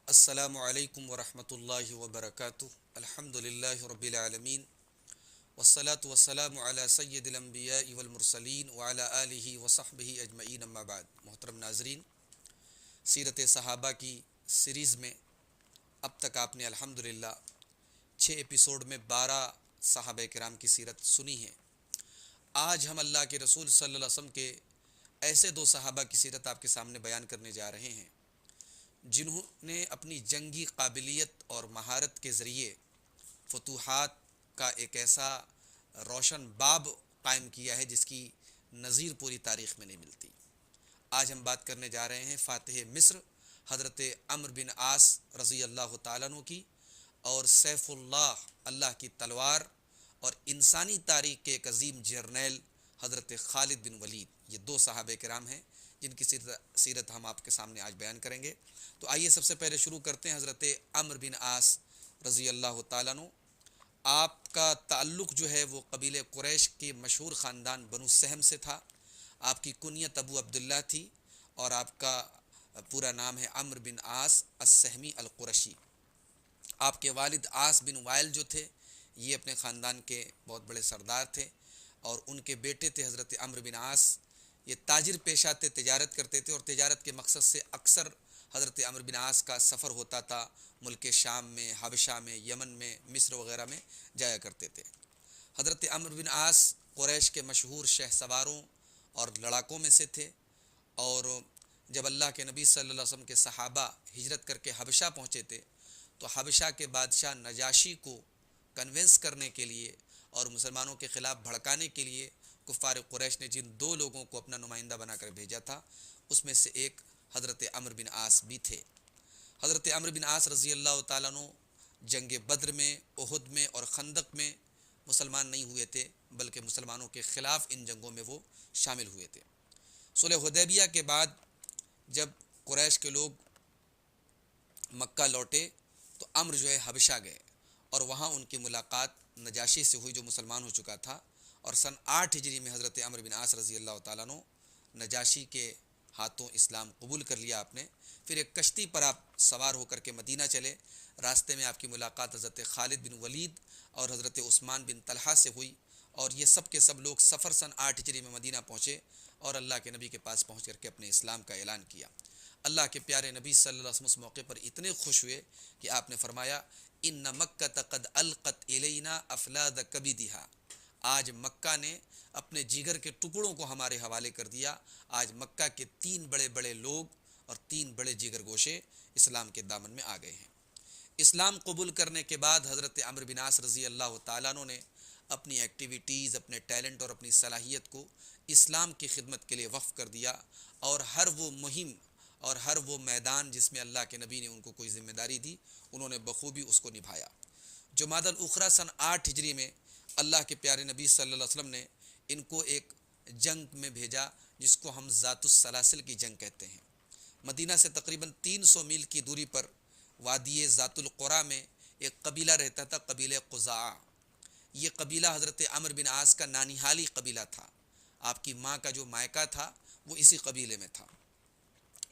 السلام علیکم ورحمۃ اللہ وبرکاتہ۔ الحمد للہ رب العالمین والصلاة والسلام علی سید الانبیاء والمرسلین وعلی آلہ وصحبہ اجمعین، اما بعد۔ محترم ناظرین، سیرت صحابہ کی سیریز میں اب تک آپ نے الحمدللہ 6 ایپیسوڈ میں 12 صحابہ کرام کی سیرت سنی ہے۔ آج ہم اللہ کے رسول صلی اللہ علیہ وسلم کے ایسے دو صحابہ کی سیرت آپ کے سامنے بیان کرنے جا رہے ہیں جنہوں نے اپنی جنگی قابلیت اور مہارت کے ذریعے فتوحات کا ایک ایسا روشن باب قائم کیا ہے جس کی نظیر پوری تاریخ میں نہیں ملتی۔ آج ہم بات کرنے جا رہے ہیں فاتح مصر حضرت عمرو بن عاص رضی اللہ تعالیٰ عنہ کی، اور سیف اللہ، اللہ کی تلوار اور انسانی تاریخ کے ایک عظیم جرنیل حضرت خالد بن ولید۔ یہ دو صحابہ کرام ہیں جن کی سیرت ہم آپ کے سامنے آج بیان کریں گے۔ تو آئیے سب سے پہلے شروع کرتے ہیں حضرت عمرو بن عاص رضی اللہ تعالیٰ عنہ۔ آپ کا تعلق جو ہے وہ قبیلہ قریش کے مشہور خاندان بنو سہم سے تھا۔ آپ کی کنیت ابو عبداللہ تھی اور آپ کا پورا نام ہے عمرو بن عاص السہمی القرشی۔ آپ کے والد عاص بن وائل جو تھے یہ اپنے خاندان کے بہت بڑے سردار تھے، اور ان کے بیٹے تھے حضرت عمرو بن عاص۔ یہ تاجر پیشہ تھے، تجارت کرتے تھے، اور تجارت کے مقصد سے اکثر حضرت عمرو بن عاص کا سفر ہوتا تھا، ملک شام میں، حبشہ میں، یمن میں، مصر وغیرہ میں جایا کرتے تھے۔ حضرت عمرو بن عاص قریش کے مشہور شہ سواروں اور لڑاکوں میں سے تھے، اور جب اللہ کے نبی صلی اللہ علیہ وسلم کے صحابہ ہجرت کر کے حبشہ پہنچے تھے تو حبشہ کے بادشاہ نجاشی کو کنونس کرنے کے لیے اور مسلمانوں کے خلاف بھڑکانے کے لیے کفار قریش نے جن دو لوگوں کو اپنا نمائندہ بنا کر بھیجا تھا اس میں سے ایک حضرت عمرو بن عاص بھی تھے۔ حضرت عمرو بن عاص رضی اللہ تعالیٰ عنہ جنگ بدر میں، احد میں اور خندق میں مسلمان نہیں ہوئے تھے، بلکہ مسلمانوں کے خلاف ان جنگوں میں وہ شامل ہوئے تھے۔ صلح حدیبیہ کے بعد جب قریش کے لوگ مکہ لوٹے تو عمرو جو ہے حبشہ گئے، اور وہاں ان کی ملاقات نجاشی سے ہوئی جو مسلمان ہو چکا تھا، اور سن 8 ہجری میں حضرت عمرو بن عاص رضی اللہ تعالیٰ عنہ نجاشی کے ہاتھوں اسلام قبول کر لیا آپ نے۔ پھر ایک کشتی پر آپ سوار ہو کر کے مدینہ چلے۔ راستے میں آپ کی ملاقات حضرت خالد بن ولید اور حضرت عثمان بن طلحہ سے ہوئی، اور یہ سب کے سب لوگ سفر سن 8 ہجری میں مدینہ پہنچے اور اللہ کے نبی کے پاس پہنچ کر کے اپنے اسلام کا اعلان کیا۔ اللہ کے پیارے نبی صلی اللہ علیہ وسلم اس موقع پر اتنے خوش ہوئے کہ آپ نے فرمایا، ان مکہ قد القت الینا افلاد کبدھا۔ آج مکہ نے اپنے جگر کے ٹکڑوں کو ہمارے حوالے کر دیا۔ آج مکہ کے 3 بڑے بڑے لوگ اور 3 بڑے جگر گوشے اسلام کے دامن میں آ گئے ہیں۔ اسلام قبول کرنے کے بعد حضرت عمرو بن عاص رضی اللہ تعالیٰ عنہ نے اپنی ایکٹیویٹیز، اپنے ٹیلنٹ اور اپنی صلاحیت کو اسلام کی خدمت کے لیے وقف کر دیا، اور ہر وہ مہم اور ہر وہ میدان جس میں اللہ کے نبی نے ان کو کوئی ذمہ داری دی انہوں نے بخوبی اس کو نبھایا۔ جمادی الاخری سن 8 ہجری میں اللہ کے پیارے نبی صلی اللہ علیہ وسلم نے ان کو ایک جنگ میں بھیجا جس کو ہم ذات السلاسل کی جنگ کہتے ہیں۔ مدینہ سے تقریباً 300 میل کی دوری پر وادی ذات القرا میں ایک قبیلہ رہتا تھا، قبیلہ قزاع۔ یہ قبیلہ حضرت عمرو بن عاص کا نانیحالی قبیلہ تھا۔ آپ کی ماں کا جو مائکہ تھا وہ اسی قبیلے میں تھا۔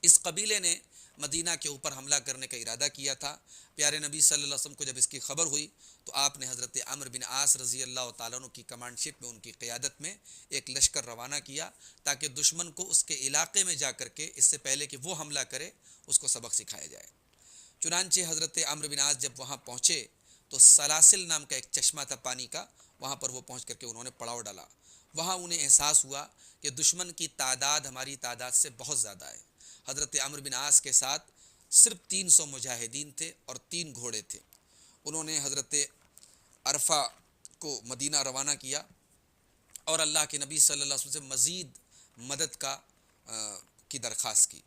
اس قبیلے نے مدینہ کے اوپر حملہ کرنے کا ارادہ کیا تھا۔ پیارے نبی صلی اللہ علیہ وسلم کو جب اس کی خبر ہوئی تو آپ نے حضرت عمرو بن عاص رضی اللہ تعالیٰ عنہ کی کمانڈ شپ میں، ان کی قیادت میں ایک لشکر روانہ کیا تاکہ دشمن کو اس کے علاقے میں جا کر کے اس سے پہلے کہ وہ حملہ کرے اس کو سبق سکھایا جائے۔ چنانچہ حضرت عمرو بن عاص جب وہاں پہنچے تو سلاسل نام کا ایک چشمہ تھا پانی کا، وہاں پر وہ پہنچ کر کے انہوں نے پڑاؤ ڈالا۔ وہاں انہیں احساس ہوا کہ دشمن کی تعداد ہماری تعداد سے بہت زیادہ ہے۔ حضرت عمرو بن عاص کے ساتھ صرف 300 مجاہدین تھے اور 3 گھوڑے تھے۔ انہوں نے حضرت عرفہ کو مدینہ روانہ کیا اور اللہ کے نبی صلی اللہ علیہ وسلم سے مزید مدد کی درخواست کی۔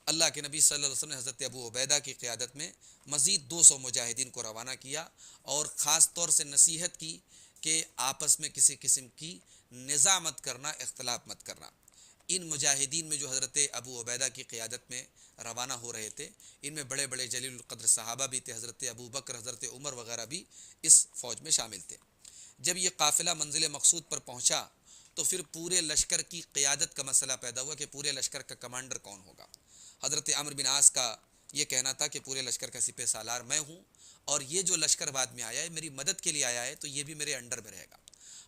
اللہ کے نبی صلی اللہ علیہ وسلم نے حضرت ابو عبیدہ کی قیادت میں مزید 200 مجاہدین کو روانہ کیا، اور خاص طور سے نصیحت کی کہ آپس میں کسی قسم کی نزاع مت کرنا، اختلاف مت کرنا۔ ان مجاہدین میں جو حضرت ابو عبیدہ کی قیادت میں روانہ ہو رہے تھے ان میں بڑے بڑے جلیل القدر صحابہ بھی تھے، حضرت ابو بکر، حضرت عمر وغیرہ بھی اس فوج میں شامل تھے۔ جب یہ قافلہ منزل مقصود پر پہنچا تو پھر پورے لشکر کی قیادت کا مسئلہ پیدا ہوا کہ پورے لشکر کا کمانڈر کون ہوگا۔ حضرت عمرو بن عاص کا یہ کہنا تھا کہ پورے لشکر کا سپہ سالار میں ہوں، اور یہ جو لشکر بعد میں آیا ہے میری مدد کے لیے آیا ہے تو یہ بھی میرے انڈر میں رہے گا۔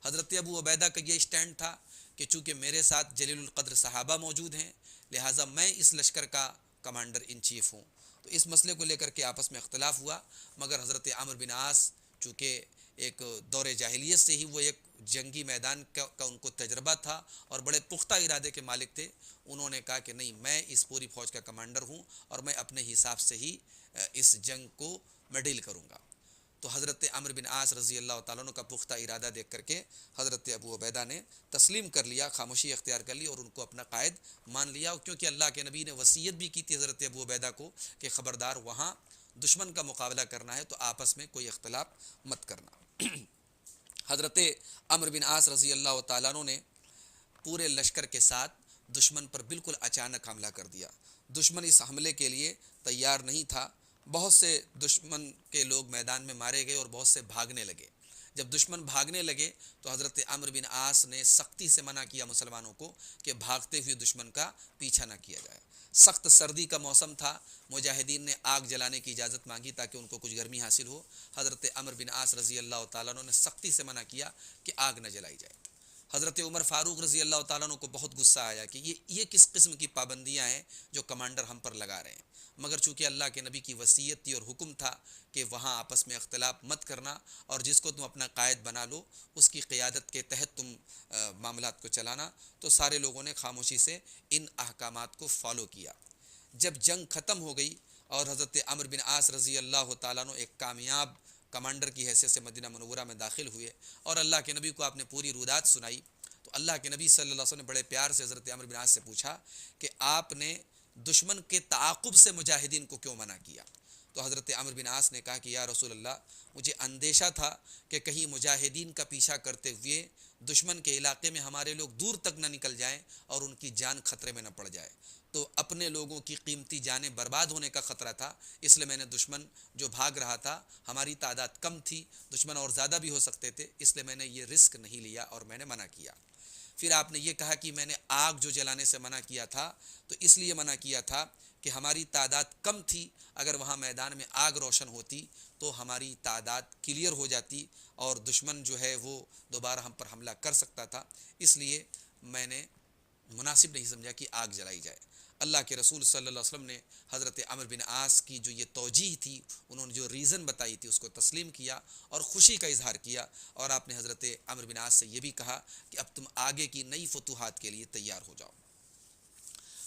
حضرت ابو عبیدہ کا یہ اسٹینڈ تھا کہ چونکہ میرے ساتھ جلیل القدر صحابہ موجود ہیں لہٰذا میں اس لشکر کا کمانڈر ان چیف ہوں۔ تو اس مسئلے کو لے کر کے آپس میں اختلاف ہوا، مگر حضرت عمرو بن عاص چونکہ ایک دور جاہلیت سے ہی وہ ایک جنگی میدان کا ان کو تجربہ تھا اور بڑے پختہ ارادے کے مالک تھے، انہوں نے کہا کہ نہیں، میں اس پوری فوج کا کمانڈر ہوں اور میں اپنے حساب سے ہی اس جنگ کو میں ڈیل کروں گا۔ تو حضرت عمرو بن عاص رضی اللہ تعالیٰ عنہ کا پختہ ارادہ دیکھ کر کے حضرت ابو عبیدہ نے تسلیم کر لیا، خاموشی اختیار کر لی اور ان کو اپنا قائد مان لیا، کیونکہ اللہ کے نبی نے وصیت بھی کی تھی حضرت ابو عبیدہ کو کہ خبردار وہاں دشمن کا مقابلہ کرنا ہے تو آپس میں کوئی اختلاف مت کرنا۔ حضرت عمرو بن عاص رضی اللہ تعالیٰ عنہ نے پورے لشکر کے ساتھ دشمن پر بالکل اچانک حملہ کر دیا۔ دشمن اس حملے کے لیے تیار نہیں تھا، بہت سے دشمن کے لوگ میدان میں مارے گئے اور بہت سے بھاگنے لگے۔ جب دشمن بھاگنے لگے تو حضرت عمرو بن عاص نے سختی سے منع کیا مسلمانوں کو کہ بھاگتے ہوئے دشمن کا پیچھا نہ کیا جائے۔ سخت سردی کا موسم تھا، مجاہدین نے آگ جلانے کی اجازت مانگی تاکہ ان کو کچھ گرمی حاصل ہو۔ حضرت عمرو بن عاص رضی اللہ تعالیٰ عنہ نے سختی سے منع کیا کہ آگ نہ جلائی جائے۔ حضرت عمر فاروق رضی اللہ تعالیٰ عنہ کو بہت غصہ آیا کہ یہ کس قسم کی پابندیاں ہیں جو کمانڈر ہم پر لگا رہے ہیں، مگر چونکہ اللہ کے نبی کی وصیت تھی اور حکم تھا کہ وہاں آپس میں اختلاف مت کرنا اور جس کو تم اپنا قائد بنا لو اس کی قیادت کے تحت تم معاملات کو چلانا، تو سارے لوگوں نے خاموشی سے ان احکامات کو فالو کیا۔ جب جنگ ختم ہو گئی اور حضرت عمرو بن عاص رضی اللہ تعالیٰ عنہ ایک کامیاب کمانڈر کی حیثیت سے مدینہ منورہ میں داخل ہوئے اور اللہ کے نبی کو آپ نے پوری رودات سنائی، تو اللہ کے نبی صلی اللہ علیہ وسلم نے بڑے پیار سے حضرت عمرو بن عاص سے پوچھا کہ آپ نے دشمن کے تعاقب سے مجاہدین کو کیوں منع کیا؟ تو حضرت عمرو بن عاص نے کہا کہ یا رسول اللہ، مجھے اندیشہ تھا کہ کہیں مجاہدین کا پیچھا کرتے ہوئے دشمن کے علاقے میں ہمارے لوگ دور تک نہ نکل جائیں اور ان کی جان خطرے میں نہ پڑ جائے، تو اپنے لوگوں کی قیمتی جانیں برباد ہونے کا خطرہ تھا، اس لیے میں نے دشمن جو بھاگ رہا تھا، ہماری تعداد کم تھی، دشمن اور زیادہ بھی ہو سکتے تھے، اس لیے میں نے یہ رسک نہیں لیا اور میں نے منع کیا۔ پھر آپ نے یہ کہا کہ میں نے آگ جو جلانے سے منع کیا تھا تو اس لیے منع کیا تھا کہ ہماری تعداد کم تھی، اگر وہاں میدان میں آگ روشن ہوتی تو ہماری تعداد کلیئر ہو جاتی اور دشمن جو ہے وہ دوبارہ ہم پر حملہ کر سکتا تھا، اس لیے میں نے مناسب نہیں سمجھا کہ آگ جلائی جائے۔ اللہ کے رسول صلی اللہ علیہ وسلم نے حضرت عمرو بن عاص کی جو یہ توجیہ تھی، انہوں نے جو ریزن بتائی تھی، اس کو تسلیم کیا اور خوشی کا اظہار کیا، اور آپ نے حضرت عمرو بن عاص سے یہ بھی کہا کہ اب تم آگے کی نئی فتوحات کے لیے تیار ہو جاؤ۔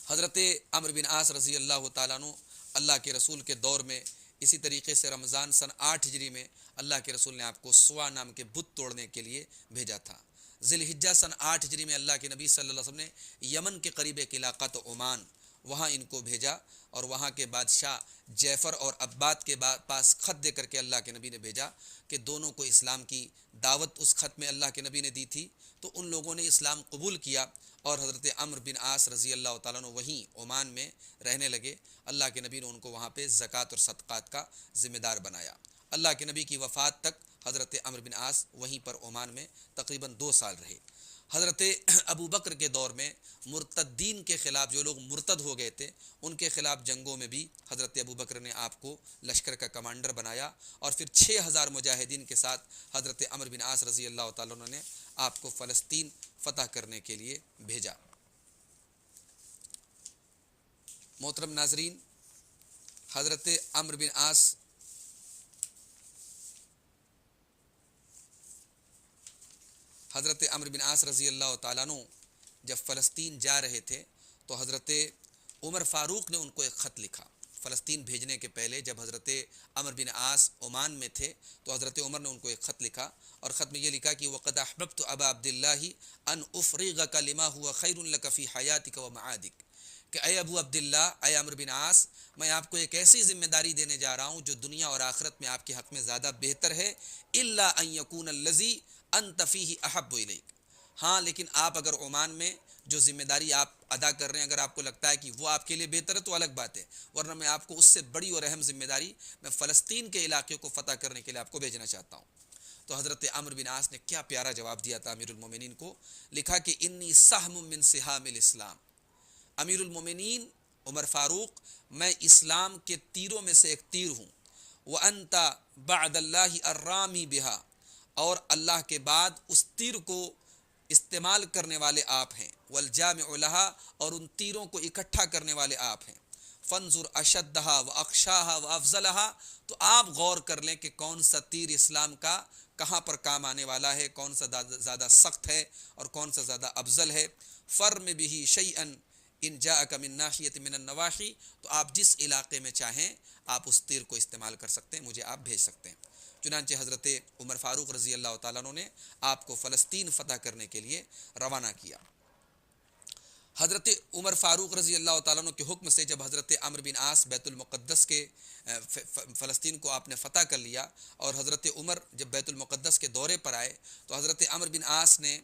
حضرت عمرو بن عاص رضی اللہ تعالیٰ عنہ اللہ کے رسول کے دور میں اسی طریقے سے رمضان سن 8 ہجری میں اللہ کے رسول نے آپ کو سوا نام کے بت توڑنے کے لیے بھیجا تھا۔ ذی الحجہ سن 8 ہجری میں اللہ کے نبی صلی اللہ علیہ وسلم نے یمن کے قریب ایک علاقہ تو عمان، وہاں ان کو بھیجا اور وہاں کے بادشاہ جعفر اور عباد کے پاس خط دے کر کے اللہ کے نبی نے بھیجا کہ دونوں کو اسلام کی دعوت اس خط میں اللہ کے نبی نے دی تھی، تو ان لوگوں نے اسلام قبول کیا اور حضرت عمرو بن عاص رضی اللہ تعالیٰ عنہ وہیں عمان میں رہنے لگے۔ اللہ کے نبی نے ان کو وہاں پہ زکوٰۃ اور صدقات کا ذمہ دار بنایا۔ اللہ کے نبی کی وفات تک حضرت عمرو بن عاص وہیں پر عمان میں تقریباً 2 سال رہے۔ حضرت ابو بکر کے دور میں مرتدین کے خلاف، جو لوگ مرتد ہو گئے تھے، ان کے خلاف جنگوں میں بھی حضرت ابو بکر نے آپ کو لشکر کا کمانڈر بنایا اور پھر 6000 مجاہدین کے ساتھ حضرت عمرو بن عاص رضی اللہ تعالیٰ عنہ نے آپ کو فلسطین فتح کرنے کے لیے بھیجا۔ محترم ناظرین، حضرت عمرو بن عاص رضی اللہ تعالیٰ عنہ جب فلسطین جا رہے تھے تو حضرت عمر فاروق نے ان کو ایک خط لکھا۔ فلسطین بھیجنے کے پہلے جب حضرت عمرو بن عاص عمان میں تھے تو حضرت عمر نے ان کو ایک خط لکھا اور خط میں یہ لکھا کہ وَقَدْ أَحْبَبْتُ أَبَا عَبْدِ اللَّهِ أَنْ أُفْرِغَكَ لِمَا هُوَ خَيْرٌ لَكَ فِي حَيَاتِكَ وَمَعَادِكَ، کہ اے ابو عبداللہ، اے عمرو بن عاص، میں آپ کو ایک ایسی ذمہ داری دینے جا رہا ہوں جو دنیا اور آخرت میں آپ کے حق میں زیادہ بہتر ہے، إِلَّا أَن يَكُونَ الَّذِي أَنْتَ فِيهِ أَحَبُّ إِلَيْكَ، ہاں لیکن آپ اگر عمان میں جو ذمہ داری آپ ادا کر رہے ہیں اگر آپ کو لگتا ہے کہ وہ آپ کے لیے بہتر ہے تو الگ بات ہے، ورنہ میں آپ کو اس سے بڑی اور اہم ذمہ داری میں فلسطین کے علاقے کو فتح کرنے کے لیے آپ کو بھیجنا چاہتا ہوں۔ تو حضرت عمرو بن عاص نے کیا پیارا جواب دیا تھا امیر المومنین کو، لکھا کہ انی سہم من سہام الاسلام، امیر المومنین عمر فاروق میں اسلام کے تیروں میں سے ایک تیر ہوں، وَأَنْتَ بَعْدَ اللَّهِ الرَّامِي بِهَا، اور اللہ کے بعد اس تیر کو استعمال کرنے والے آپ ہیں، والجامع لها، اور ان تیروں کو اکٹھا کرنے والے آپ ہیں، فانظر اشدها واخشاها وافضلها، تو آپ غور کر لیں کہ کون سا تیر اسلام کا کہاں پر کام آنے والا ہے، کون سا زیادہ سخت ہے اور کون سا زیادہ افضل ہے، فرم به شیئا ان جاءک من ناحیۃ من النواحی، تو آپ جس علاقے میں چاہیں آپ اس تیر کو استعمال کر سکتے ہیں، مجھے آپ بھیج سکتے ہیں۔ چنانچہ حضرت عمر فاروق رضی اللہ تعالیٰ عنہ نے آپ کو فلسطین فتح کرنے کے لیے روانہ کیا۔ حضرت عمر فاروق رضی اللہ تعالیٰ عنہ کے حکم سے جب حضرت عمرو بن عاص بیت المقدس کے فلسطین کو آپ نے فتح کر لیا، اور حضرت عمر جب بیت المقدس کے دورے پر آئے تو حضرت عمرو بن عاص نے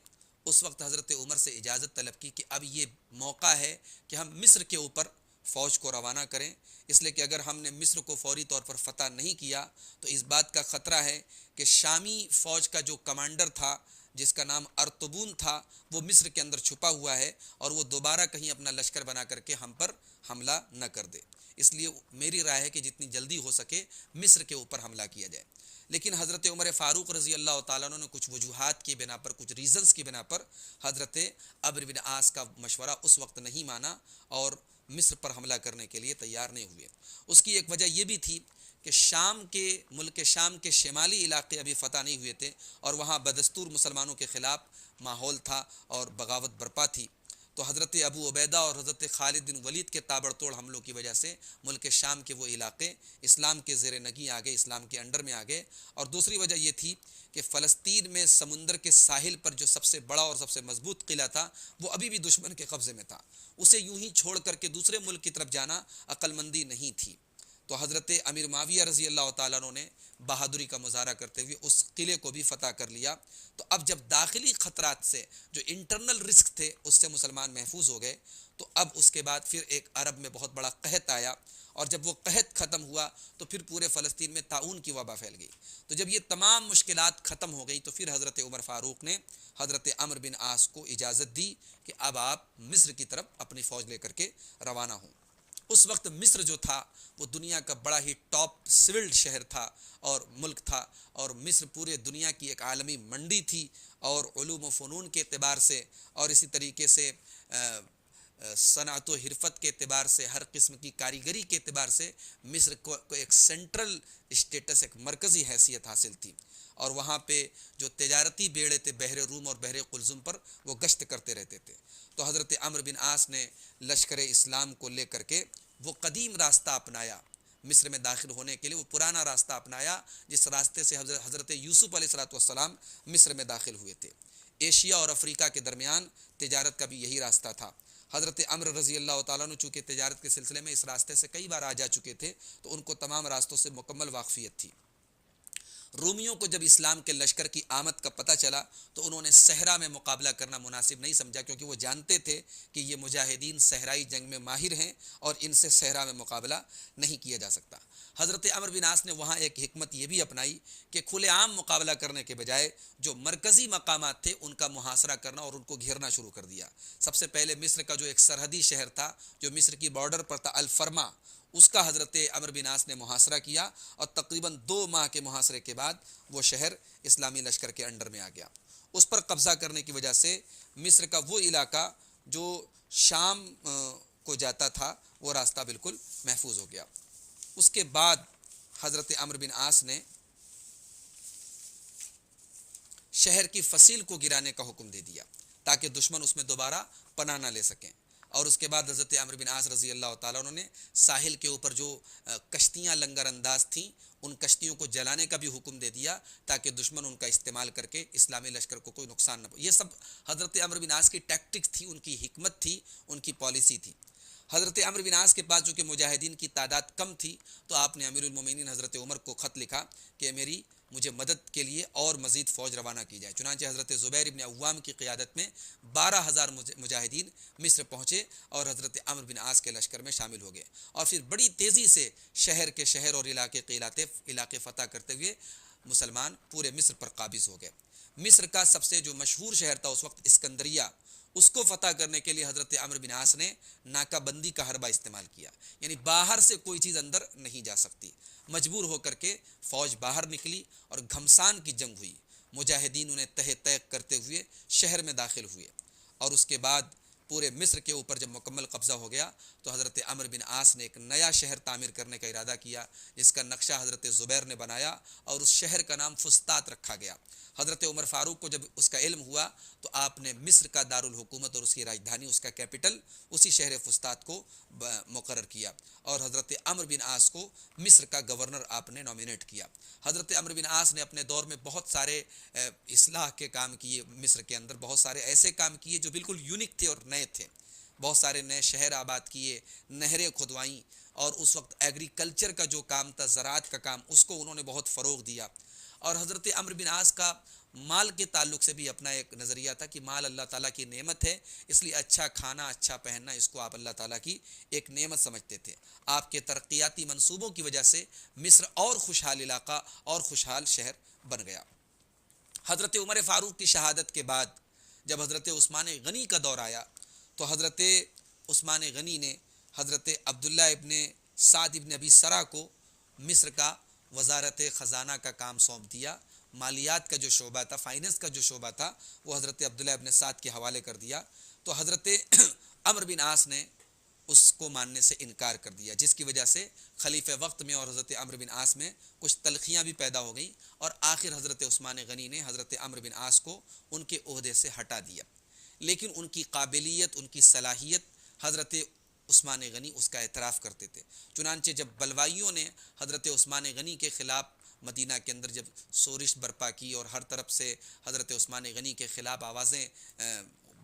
اس وقت حضرت عمر سے اجازت طلب کی کہ اب یہ موقع ہے کہ ہم مصر کے اوپر فوج کو روانہ کریں، اس لیے کہ اگر ہم نے مصر کو فوری طور پر فتح نہیں کیا تو اس بات کا خطرہ ہے کہ شامی فوج کا جو کمانڈر تھا جس کا نام ارطبون تھا، وہ مصر کے اندر چھپا ہوا ہے اور وہ دوبارہ کہیں اپنا لشکر بنا کر کے ہم پر حملہ نہ کر دے، اس لیے میری رائے ہے کہ جتنی جلدی ہو سکے مصر کے اوپر حملہ کیا جائے۔ لیکن حضرت عمر فاروق رضی اللہ تعالیٰ عنہ نے کچھ وجوہات کی بنا پر، کچھ ریزنز کی بنا پر حضرت عمرو بن عاص کا مشورہ اس وقت نہیں مانا اور مصر پر حملہ کرنے کے لیے تیار نہیں ہوئے۔ اس کی ایک وجہ یہ بھی تھی کہ ملک شام کے شمالی علاقے ابھی فتح نہیں ہوئے تھے اور وہاں بدستور مسلمانوں کے خلاف ماحول تھا اور بغاوت برپا تھی، تو حضرت ابو عبیدہ اور حضرت خالد بن ولید کے تابڑ توڑ حملوں کی وجہ سے ملک شام کے وہ علاقے اسلام کے زیر نگیں آ گئے، اسلام کے انڈر میں آ گئے۔ اور دوسری وجہ یہ تھی کہ فلسطین میں سمندر کے ساحل پر جو سب سے بڑا اور سب سے مضبوط قلعہ تھا وہ ابھی بھی دشمن کے قبضے میں تھا، اسے یوں ہی چھوڑ کر کے دوسرے ملک کی طرف جانا عقل مندی نہیں تھی۔ تو حضرت امیر معاویہ رضی اللہ تعالیٰ عنہ نے بہادری کا مظاہرہ کرتے ہوئے اس قلعے کو بھی فتح کر لیا۔ تو اب جب داخلی خطرات سے، جو انٹرنل رسک تھے، اس سے مسلمان محفوظ ہو گئے، تو اب اس کے بعد پھر ایک عرب میں بہت بڑا قحط آیا، اور جب وہ قحط ختم ہوا تو پھر پورے فلسطین میں طاعون کی وبا پھیل گئی۔ تو جب یہ تمام مشکلات ختم ہو گئی تو پھر حضرت عمر فاروق نے حضرت عمرو بن عاص کو اجازت دی کہ اب آپ مصر کی طرف اپنی فوج لے کر کے روانہ ہوں۔ اس وقت مصر جو تھا وہ دنیا کا بڑا ہی ٹاپ سولڈ شہر تھا اور ملک تھا، اور مصر پورے دنیا کی ایک عالمی منڈی تھی، اور علوم و فنون کے اعتبار سے اور اسی طریقے سے صنعت و حرفت کے اعتبار سے، ہر قسم کی کاریگری کے اعتبار سے مصر کو ایک سینٹرل اسٹیٹس، ایک مرکزی حیثیت حاصل تھی، اور وہاں پہ جو تجارتی بیڑے تھے بحر روم اور بحر قلزم پر وہ گشت کرتے رہتے تھے۔ تو حضرت عمرو بن عاص نے لشکر اسلام کو لے کر کے وہ قدیم راستہ اپنایا، مصر میں داخل ہونے کے لیے وہ پرانا راستہ اپنایا جس راستے سے حضرت یوسف علیہ السلام مصر میں داخل ہوئے تھے۔ ایشیا اور افریقہ کے درمیان تجارت کا بھی یہی راستہ تھا۔ حضرت عمرو رضی اللہ تعالیٰ عنہ چونکہ تجارت کے سلسلے میں اس راستے سے کئی بار آ جا چکے تھے تو ان کو تمام راستوں سے مکمل واقفیت تھی۔ رومیوں کو جب اسلام کے لشکر کی آمد کا پتہ چلا تو انہوں نے صحرا میں مقابلہ کرنا مناسب نہیں سمجھا، کیونکہ وہ جانتے تھے کہ یہ مجاہدین صحرائی جنگ میں ماہر ہیں اور ان سے صحرا میں مقابلہ نہیں کیا جا سکتا۔ حضرت عمرو بن عاص نے وہاں ایک حکمت یہ بھی اپنائی کہ کھلے عام مقابلہ کرنے کے بجائے جو مرکزی مقامات تھے ان کا محاصرہ کرنا اور ان کو گھیرنا شروع کر دیا۔ سب سے پہلے مصر کا جو ایک سرحدی شہر تھا جو مصر کی بارڈر پر تھا، الفرما، اس کا حضرت عمرو بن عاص نے محاصرہ کیا، اور تقریباً 2 ماہ کے محاصرے کے بعد وہ شہر اسلامی لشکر کے انڈر میں آ گیا۔ اس پر قبضہ کرنے کی وجہ سے مصر کا وہ علاقہ جو شام کو جاتا تھا وہ راستہ بالکل محفوظ ہو گیا۔ اس کے بعد حضرت عمرو بن عاص نے شہر کی فصیل کو گرانے کا حکم دے دیا تاکہ دشمن اس میں دوبارہ پناہ نہ لے سکیں، اور اس کے بعد حضرت عمرو بن عاص رضی اللہ تعالیٰ عنہ نے ساحل کے اوپر جو کشتیاں لنگر انداز تھیں ان کشتیوں کو جلانے کا بھی حکم دے دیا تاکہ دشمن ان کا استعمال کر کے اسلامی لشکر کو کوئی نقصان نہ پہنچے۔ یہ سب حضرت عمرو بن عاص کی ٹیکٹکس تھی، ان کی حکمت تھی، ان کی پالیسی تھی۔ حضرت عمرو بن عاص کے پاس چونکہ مجاہدین کی تعداد کم تھی تو آپ نے امیر المومنین حضرت عمر کو خط لکھا کہ مجھے مدد کے لیے اور مزید فوج روانہ کی جائے۔ چنانچہ حضرت زبیر ابن عوام کی قیادت میں 12,000 مجاہدین مصر پہنچے اور حضرت عمرو بن عاص کے لشکر میں شامل ہو گئے، اور پھر بڑی تیزی سے شہر کے شہر اور علاقے فتح کرتے ہوئے مسلمان پورے مصر پر قابض ہو گئے۔ مصر کا سب سے جو مشہور شہر تھا اس وقت اسکندریہ، اس کو فتح کرنے کے لیے حضرت عمرو بن عاص نے ناکہ بندی کا حربہ استعمال کیا، یعنی باہر سے کوئی چیز اندر نہیں جا سکتی، مجبور ہو کر کے فوج باہر نکلی اور گھمسان کی جنگ ہوئی، مجاہدین انہیں تہہ تیگ کرتے ہوئے شہر میں داخل ہوئے، اور اس کے بعد پورے مصر کے اوپر جب مکمل قبضہ ہو گیا تو حضرت عمرو بن عاص نے ایک نیا شہر تعمیر کرنے کا ارادہ کیا، جس کا نقشہ حضرت زبیر نے بنایا اور اس شہر کا نام فسطاط رکھا گیا۔ حضرت عمر فاروق کو جب اس کا علم ہوا تو آپ نے مصر کا دارالحکومت اور اس کی راجدھانی، اس کا کیپٹل اسی شہر فسطاط کو مقرر کیا، اور حضرت عمرو بن عاص کو مصر کا گورنر آپ نے نامینیٹ کیا۔ حضرت عمرو بن عاص نے اپنے دور میں بہت سارے اصلاح کے کام کیے، مصر کے اندر بہت سارے ایسے کام کیے جو بالکل یونیک تھے اور نئے تھے، بہت سارے نئے شہر آباد کیے، نہریں کھدوائیں، اور اس وقت ایگریکلچر کا جو کام تھا، زراعت کا کام، اس کو انہوں نے بہت فروغ دیا۔ اور حضرت عمرو بن عاص کا مال کے تعلق سے بھی اپنا ایک نظریہ تھا کہ مال اللہ تعالیٰ کی نعمت ہے، اس لیے اچھا کھانا، اچھا پہننا، اس کو آپ اللہ تعالیٰ کی ایک نعمت سمجھتے تھے۔ آپ کے ترقیاتی منصوبوں کی وجہ سے مصر اور خوشحال علاقہ اور خوشحال شہر بن گیا۔ حضرت عمر فاروق کی شہادت کے بعد جب حضرت عثمان غنی کا دور آیا تو حضرت عثمان غنی نے حضرت عبداللہ ابن سعد ابن ابی سرا کو مصر کا وزارت خزانہ کا کام سونپ دیا، مالیات کا جو شعبہ تھا، فائننس کا جو شعبہ تھا، وہ حضرت عبداللہ ابن سعد کے حوالے کر دیا، تو حضرت عمرو بن عاص نے اس کو ماننے سے انکار کر دیا، جس کی وجہ سے خلیفہ وقت میں اور حضرت عمرو بن عاص میں کچھ تلخیاں بھی پیدا ہو گئیں، اور آخر حضرت عثمان غنی نے حضرت عمرو بن عاص کو ان کے عہدے سے ہٹا دیا، لیکن ان کی قابلیت، ان کی صلاحیت حضرت عثمان غنی اس کا اعتراف کرتے تھے۔ چنانچہ جب بلوائیوں نے حضرت عثمان غنی کے خلاف مدینہ کے اندر جب شورش برپا کی اور ہر طرف سے حضرت عثمان غنی کے خلاف آوازیں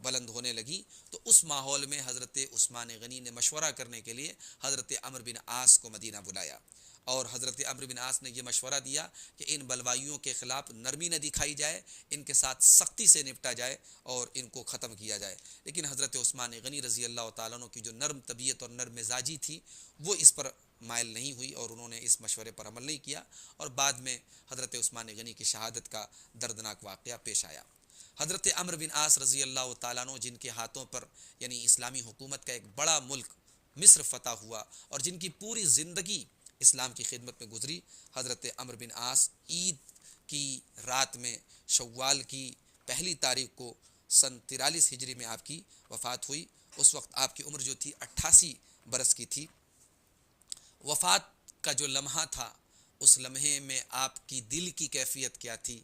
بلند ہونے لگی، تو اس ماحول میں حضرت عثمان غنی نے مشورہ کرنے کے لیے حضرت عمرو بن عاص کو مدینہ بلایا، اور حضرت عمرو بن عاص نے یہ مشورہ دیا کہ ان بلوائیوں کے خلاف نرمی نہ دکھائی جائے، ان کے ساتھ سختی سے نپٹا جائے اور ان کو ختم کیا جائے، لیکن حضرت عثمان غنی رضی اللہ تعالیٰ عنہ کی جو نرم طبیعت اور نرم مزاجی تھی وہ اس پر مائل نہیں ہوئی، اور انہوں نے اس مشورے پر عمل نہیں کیا، اور بعد میں حضرت عثمان غنی کی شہادت کا دردناک واقعہ پیش آیا۔ حضرت عمرو بن عاص رضی اللہ تعالیٰ عنہ، جن کے ہاتھوں پر یعنی اسلامی حکومت کا ایک بڑا ملک مصر فتح ہوا اور جن کی پوری زندگی اسلام کی خدمت میں گزری، حضرت عمرو بن عاص عید کی رات میں شوال کی پہلی تاریخ کو سن 43 ہجری میں آپ کی وفات ہوئی۔ اس وقت آپ کی عمر جو تھی 88 برس کی تھی۔ وفات کا جو لمحہ تھا، اس لمحے میں آپ کی دل کی کیفیت کیا تھی،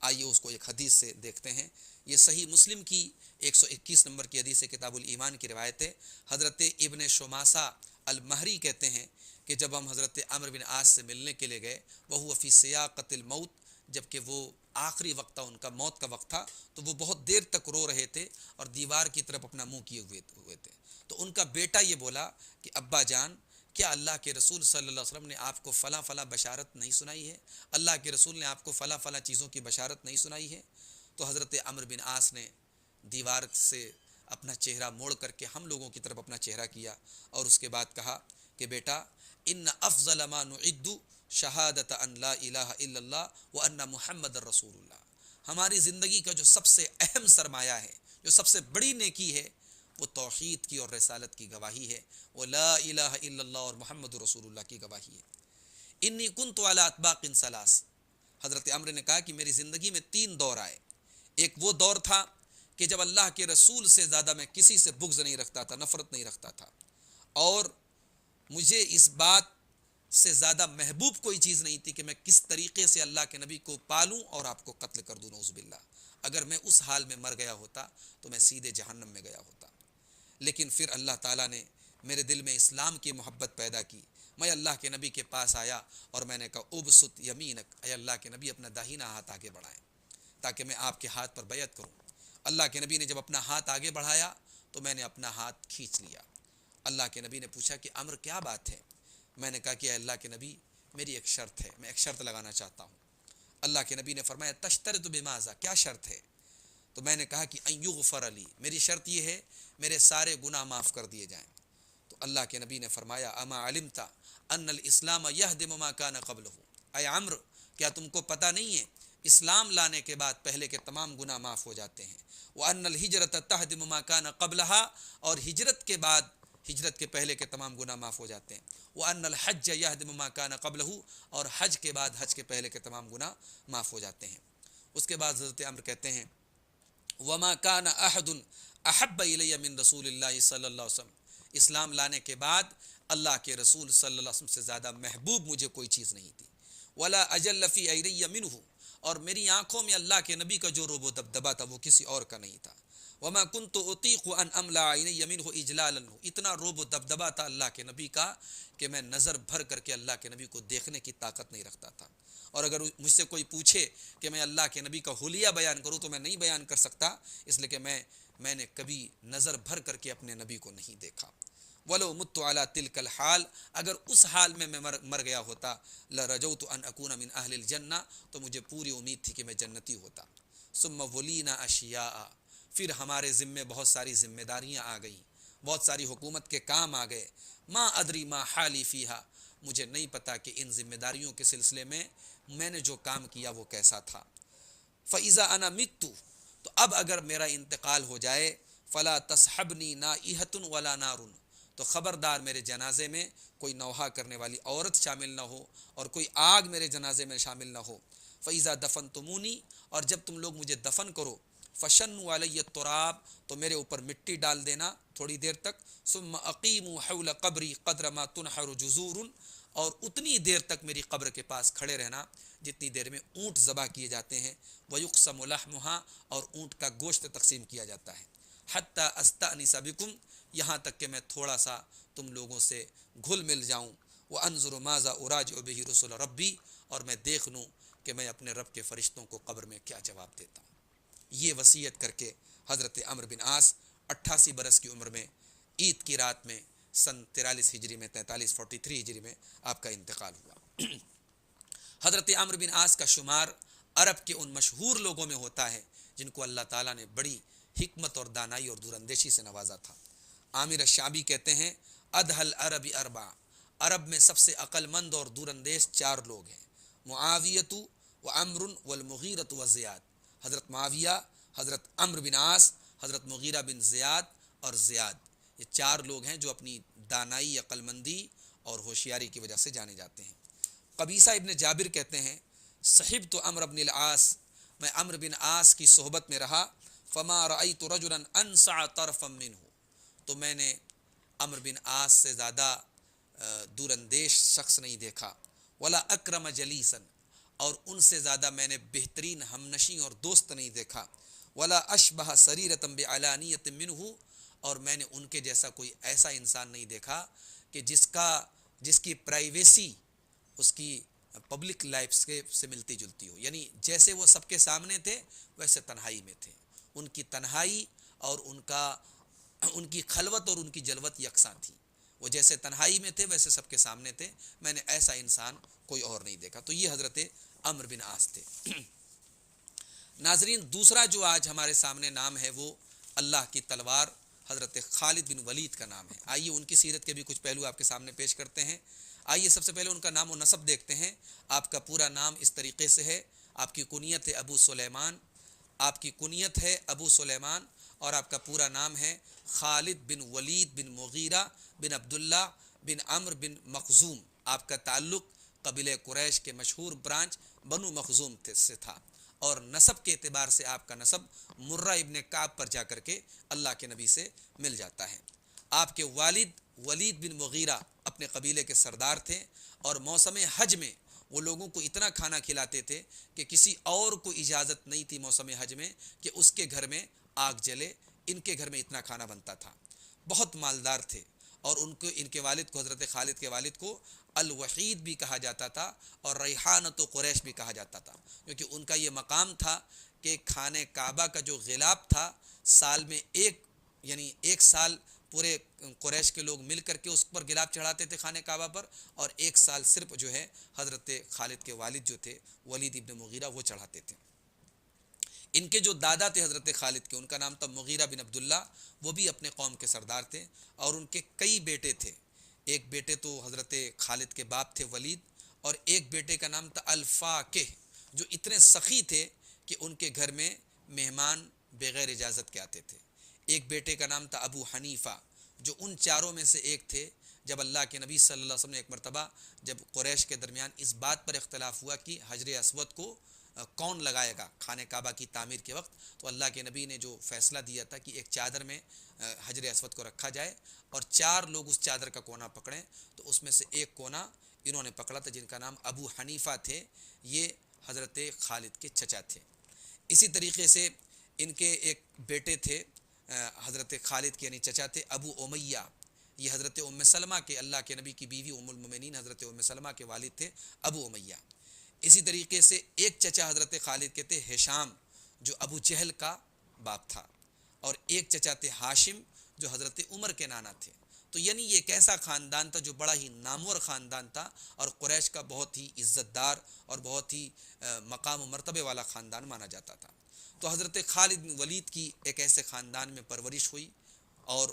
آئیے اس کو ایک حدیث سے دیکھتے ہیں۔ یہ صحیح مسلم کی 121 نمبر کی حدیث کتاب الایمان کی روایت ہے۔ حضرت ابن شماسہ المہری کہتے ہیں کہ جب ہم حضرت عمرو بن عاص سے ملنے کے لیے گئے، وہو فی سیاقۃ الموت، جبکہ وہ آخری وقت تھا، ان کا موت کا وقت تھا، تو وہ بہت دیر تک رو رہے تھے اور دیوار کی طرف اپنا منہ کیے ہوئے تھے۔ تو ان کا بیٹا یہ بولا کہ ابا جان، کیا اللہ کے رسول صلی اللہ علیہ وسلم نے آپ کو فلاں فلاں بشارت نہیں سنائی ہے؟ اللہ کے رسول نے آپ کو فلاں فلاں چیزوں کی بشارت نہیں سنائی ہے؟ تو حضرت عمرو بن عاص نے دیوار سے اپنا چہرہ موڑ کر کے ہم لوگوں کی طرف اپنا چہرہ کیا، اور اس کے بعد کہا کہ بیٹا، ان افضل ما نعد شہادت ان لا الہ الا اللہ وان محمد الرسول اللہ، ہماری زندگی کا جو سب سے اہم سرمایہ ہے، جو سب سے بڑی نیکی ہے، وہ توحید کی اور رسالت کی گواہی ہے، وہ لا الہ الا اللہ اور محمد رسول اللہ کی گواہی ہے۔ انی کنت علی اطباق ثلاث، حضرت عمرو نے کہا کہ میری زندگی میں 3 دور آئے۔ ایک وہ دور تھا کہ جب اللہ کے رسول سے زیادہ میں کسی سے بغض نہیں رکھتا تھا، نفرت نہیں رکھتا تھا، اور مجھے اس بات سے زیادہ محبوب کوئی چیز نہیں تھی کہ میں کس طریقے سے اللہ کے نبی کو پالوں اور آپ کو قتل کر دوں، نعوذ باللہ۔ اگر میں اس حال میں مر گیا ہوتا تو میں سیدھے جہنم میں گیا ہوتا، لیکن پھر اللہ تعالیٰ نے میرے دل میں اسلام کی محبت پیدا کی، میں اللہ کے نبی کے پاس آیا اور میں نے کہا ابسط یمینک، اے اللہ کے نبی اپنا داہنا ہاتھ آگے بڑھائیں تاکہ میں آپ کے ہاتھ پر بیعت کروں۔ اللہ کے نبی نے جب اپنا ہاتھ آگے بڑھایا تو میں نے اپنا ہاتھ کھینچ لیا۔ اللہ کے نبی نے پوچھا کہ عمرو کیا بات ہے؟ میں نے کہا کہ اے اللہ کے نبی، میری ایک شرط ہے، میں ایک شرط لگانا چاہتا ہوں۔ اللہ کے نبی نے فرمایا تشترط بماذا، کیا شرط ہے؟ تو میں نے کہا کہ ان یغفر لی، میری شرط یہ ہے میرے سارے گناہ معاف کر دیے جائیں۔ تو اللہ کے نبی نے فرمایا اما علمت ان الاسلام یہدم ما کان قبلہ، اے عمرو کیا تم کو پتہ نہیں ہے اسلام لانے کے بعد پہلے کے تمام گناہ معاف ہو جاتے ہیں۔ وَأَنَّ الْهِجْرَةَ تَهْدِمُ مَا كَانَ قَبْلَهَا، اور ہجرت کے بعد، ہجرت کے پہلے کے تمام گناہ معاف ہو جاتے ہیں۔ وَأَنَّ الْحَجَّ يَهْدِمُ مَا كَانَ قَبْلَهُ، اور حج کے بعد، حج کے پہلے کے تمام گناہ معاف ہو جاتے ہیں۔ اس کے بعد حضرت عمر کہتے ہیں وَمَا كَانَ أَحَدٌ أَحَبَّ إِلَيَّ مِن رَسُولِ اللَّهِ صلی اللہ علیہ وسلم، اسلام لانے کے بعد اللہ کے رسول صلی اللہ علیہ وسلم سے زیادہ محبوب مجھے کوئی چیز نہیں تھی۔ وَلَا أَجَلَّ فِي عَيْنِيَّ مِنْهُ، اور میری آنکھوں میں اللہ کے نبی کا جو روب و دبدبا تھا وہ کسی اور کا نہیں تھا۔ وَمَا كُنْتُ أُطِيقُ أَنْ أَمْلَأَ عَيْنَيَّ مِنْهُ إِجْلَالًا، اتنا روب و دبدبا تھا اللہ کے نبی کا کہ میں نظر بھر کر کے اللہ کے نبی کو دیکھنے کی طاقت نہیں رکھتا تھا۔ اور اگر مجھ سے کوئی پوچھے کہ میں اللہ کے نبی کا حلیہ بیان کروں تو میں نہیں بیان کر سکتا، اس لیے کہ میں نے کبھی نظر بھر کر کے اپنے نبی کو نہیں دیکھا۔ وَلَوْ مُتُّ عَلَى تِلْكَ الْحَالِ، اگر اس حال میں مر گیا ہوتا، لَرَجَوْتُ أَنْ أَكُونَ مِنْ أَهْلِ الْجَنَّةِ، تو مجھے پوری امید تھی کہ میں جنتی ہوتا۔ ثُمَّ وُلِينَا أَشْيَاءَ، پھر ہمارے ذمے بہت ساری ذمہ داریاں آ گئیں، بہت ساری حکومت کے کام آ گئے۔ ما ادری ما حالی فیہا، مجھے نہیں پتا کہ ان ذمہ داریوں کے سلسلے میں نے جو کام کیا وہ کیسا تھا۔ فَإِذَا أَنَا مِتُّ، تو اب اگر میرا انتقال ہو جائے، فَلَا تَصْحَبْنِي نَائِحَةٌ وَلَا نَارٌ، تو خبردار میرے جنازے میں کوئی نوحہ کرنے والی عورت شامل نہ ہو اور کوئی آگ میرے جنازے میں شامل نہ ہو۔ فَإِذَا دَفَنْتُمُونِی، اور جب تم لوگ مجھے دفن کرو، فَشَنُّوا عَلَيَّ التُّرَابَ، تو میرے اوپر مٹی ڈال دینا تھوڑی دیر تک۔ ثُمَّ أَقِیمُوا حَوْلَ قَبْرِی قَدْرَ مَا تُنْحَرُ جُزُورٌ، اور اتنی دیر تک میری قبر کے پاس کھڑے رہنا جتنی دیر میں اونٹ ذبح کیے جاتے ہیں، وَيُقْسَمُ لَحْمُهَا، اور اونٹ کا گوشت تقسیم کیا جاتا ہے۔ حَتَّى أَسْتَأْنِسَ بِكُمْ، یہاں تک کہ میں تھوڑا سا تم لوگوں سے گھل مل جاؤں۔ وَأَنظُرُ مَاذَا أُرَاجِعُ بِهِ رُسُلَ رَبِّی، اور میں دیکھ لوں کہ میں اپنے رب کے فرشتوں کو قبر میں کیا جواب دیتا ہوں۔ یہ وصیت کر کے حضرت عمرو بن عاص 88 برس کی عمر میں عید کی رات میں سن 43 ہجری میں 43 ہجری میں آپ کا انتقال ہوا۔ حضرت عمرو بن عاص کا شمار عرب کے ان مشہور لوگوں میں ہوتا ہے جن کو اللہ تعالیٰ نے بڑی حکمت اور دانائی اور دوراندیشی سے نوازا تھا۔ عامر الشعبی کہتے ہیں ادہل عرب اربع، عرب میں سب سے عقل مند اور دوراندیش 4 لوگ ہیں، معاویۃ و عمرو والمغیرۃ و زیاد، حضرت معاویہ، حضرت عمرو بن عاص، حضرت مغیرہ بن زیاد اور زیاد، یہ 4 لوگ ہیں جو اپنی دانائی، عقل مندی اور ہوشیاری کی وجہ سے جانے جاتے ہیں۔ قبیصہ ابن جابر کہتے ہیں صحبت عمرو بن العاص، میں عمرو بن عاص کی صحبت میں رہا، فما رأیت رجلا انسع طرفا منہ، تو میں نے عمرو بن عاص سے زیادہ دوراندیش شخص نہیں دیکھا، ولا اکرم جلیسا، اور ان سے زیادہ میں نے بہترین ہمنشیں اور دوست نہیں دیکھا، ولا اشبہ سریرۃ بعلانیۃ منہ، اور میں نے ان کے جیسا کوئی ایسا انسان نہیں دیکھا کہ جس کی پرائیویسی اس کی پبلک لائف سے ملتی جلتی ہو، یعنی جیسے وہ سب کے سامنے تھے ویسے تنہائی میں تھے، ان کی تنہائی اور ان کی خلوت اور ان کی جلوت یکساں تھی، وہ جیسے تنہائی میں تھے ویسے سب کے سامنے تھے، میں نے ایسا انسان کوئی اور نہیں دیکھا۔ تو یہ حضرت عمرو بن عاص تھے۔ ناظرین، دوسرا جو آج ہمارے سامنے نام ہے وہ اللہ کی تلوار حضرت خالد بن ولید کا نام ہے۔ آئیے ان کی سیرت کے بھی کچھ پہلو آپ کے سامنے پیش کرتے ہیں۔ آئیے سب سے پہلے ان کا نام و نسب دیکھتے ہیں۔ آپ کا پورا نام اس طریقے سے ہے، آپ کی کنیت ہے ابو سلیمان، آپ کی کنیت ہے ابو سلیمان، اور آپ کا پورا نام ہے خالد بن ولید بن مغیرہ بن عبداللہ بن عمرو بن مخزوم۔ آپ کا تعلق قبیلہ قریش کے مشہور برانچ بنو مخزوم سے تھا، اور نسب کے اعتبار سے آپ کا نسب مرہ ابن کعب پر جا کر کے اللہ کے نبی سے مل جاتا ہے۔ آپ کے والد ولید بن مغیرہ اپنے قبیلے کے سردار تھے، اور موسم حج میں وہ لوگوں کو اتنا کھانا کھلاتے تھے کہ کسی اور کو اجازت نہیں تھی موسم حج میں کہ اس کے گھر میں آگ جلے، ان کے گھر میں اتنا کھانا بنتا تھا۔ بہت مالدار تھے، اور ان کے والد کو، حضرت خالد کے والد کو الوحید بھی کہا جاتا تھا اور ریحانۃ قریش بھی کہا جاتا تھا، کیونکہ ان کا یہ مقام تھا کہ خانہ کعبہ کا جو غلاف تھا سال میں ایک سال پورے قریش کے لوگ مل کر کے اس پر غلاف چڑھاتے تھے خانہ کعبہ پر، اور ایک سال صرف جو ہے حضرت خالد کے والد جو تھے ولید ابن مغیرہ وہ چڑھاتے تھے۔ ان کے جو دادا تھے حضرت خالد کے، ان کا نام تھا مغیرہ بن عبداللہ، وہ بھی اپنے قوم کے سردار تھے، اور ان کے کئی بیٹے تھے۔ ایک بیٹے تو حضرت خالد کے باپ تھے ولید، اور ایک بیٹے کا نام تھا الفاکہ، جو اتنے سخی تھے کہ ان کے گھر میں مہمان بغیر اجازت کے آتے تھے۔ ایک بیٹے کا نام تھا ابو حنیفہ، جو ان چاروں میں سے ایک تھے۔ جب اللہ کے نبی صلی اللہ علیہ وسلم نے ایک مرتبہ جب قریش کے درمیان اس بات پر اختلاف ہوا کہ حجر اسود کو کون لگائے گا خانہ کعبہ کی تعمیر کے وقت، تو اللہ کے نبی نے جو فیصلہ دیا تھا کہ ایک چادر میں حجر اسود کو رکھا جائے اور 4 لوگ اس چادر کا کونا پکڑیں، تو اس میں سے ایک کونا انہوں نے پکڑا تھا، جن کا نام ابو حنیفہ تھے۔ یہ حضرت خالد کے چچا تھے۔ اسی طریقے سے ان کے ایک بیٹے تھے، حضرت خالد کے یعنی چچا تھے ابو امیہ، یہ حضرت ام سلمہ کے اللہ کے نبی کی بیوی ام المومنین حضرت ام سلمہ کے والد تھے ابو امیہ۔ اسی طریقے سے ایک چچا حضرت خالد کے تھے ہشام، جو ابو جہل کا باپ تھا، اور ایک چچا تھے ہاشم، جو حضرت عمر کے نانا تھے۔ تو یعنی یہ ایک ایسا خاندان تھا جو بڑا ہی نامور خاندان تھا، اور قریش کا بہت ہی عزت دار اور بہت ہی مقام و مرتبے والا خاندان مانا جاتا تھا۔ تو حضرت خالد بن ولید کی ایک ایسے خاندان میں پرورش ہوئی، اور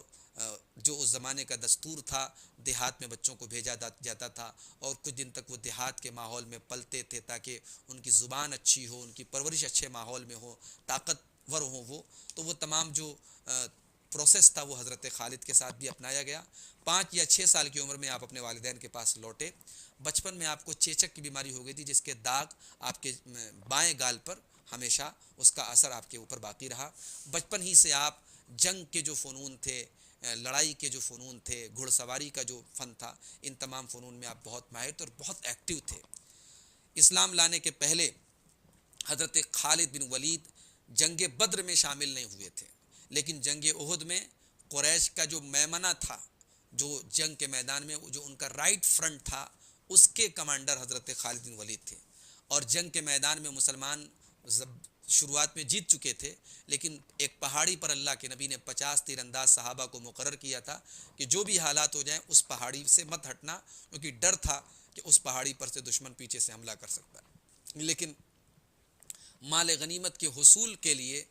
جو اس زمانے کا دستور تھا، دیہات میں بچوں کو بھیجا جاتا تھا، اور کچھ دن تک وہ دیہات کے ماحول میں پلتے تھے تاکہ ان کی زبان اچھی ہو، ان کی پرورش اچھے ماحول میں ہو، طاقتور ہوں وہ۔ تو وہ تمام جو پروسیس تھا وہ حضرت خالد کے ساتھ بھی اپنایا گیا۔ 5 یا 6 سال کی عمر میں آپ اپنے والدین کے پاس لوٹے۔ بچپن میں آپ کو چیچک کی بیماری ہو گئی تھی، جس کے داغ آپ کے بائیں گال پر ہمیشہ اس کا اثر آپ کے اوپر باقی رہا۔ بچپن ہی سے آپ جنگ کے جو فنون تھے، لڑائی کے جو فنون تھے، گھڑ سواری کا جو فن تھا، ان تمام فنون میں آپ بہت ماہر تھے اور بہت ایکٹیو تھے۔ اسلام لانے کے پہلے حضرت خالد بن ولید جنگ بدر میں شامل نہیں ہوئے تھے، لیکن جنگ احد میں قریش کا جو میمنہ تھا، جو جنگ کے میدان میں جو ان کا رائٹ فرنٹ تھا، اس کے کمانڈر حضرت خالد بن ولید تھے، اور جنگ کے میدان میں مسلمان شروعات میں جیت چکے تھے، لیکن ایک پہاڑی پر اللہ کے نبی نے 50 تیر انداز صحابہ کو مقرر کیا تھا کہ جو بھی حالات ہو جائیں اس پہاڑی سے مت ہٹنا، کیونکہ ڈر تھا کہ اس پہاڑی پر سے دشمن پیچھے سے حملہ کر سکتا ہے۔ لیکن مال غنیمت کے حصول کے لیے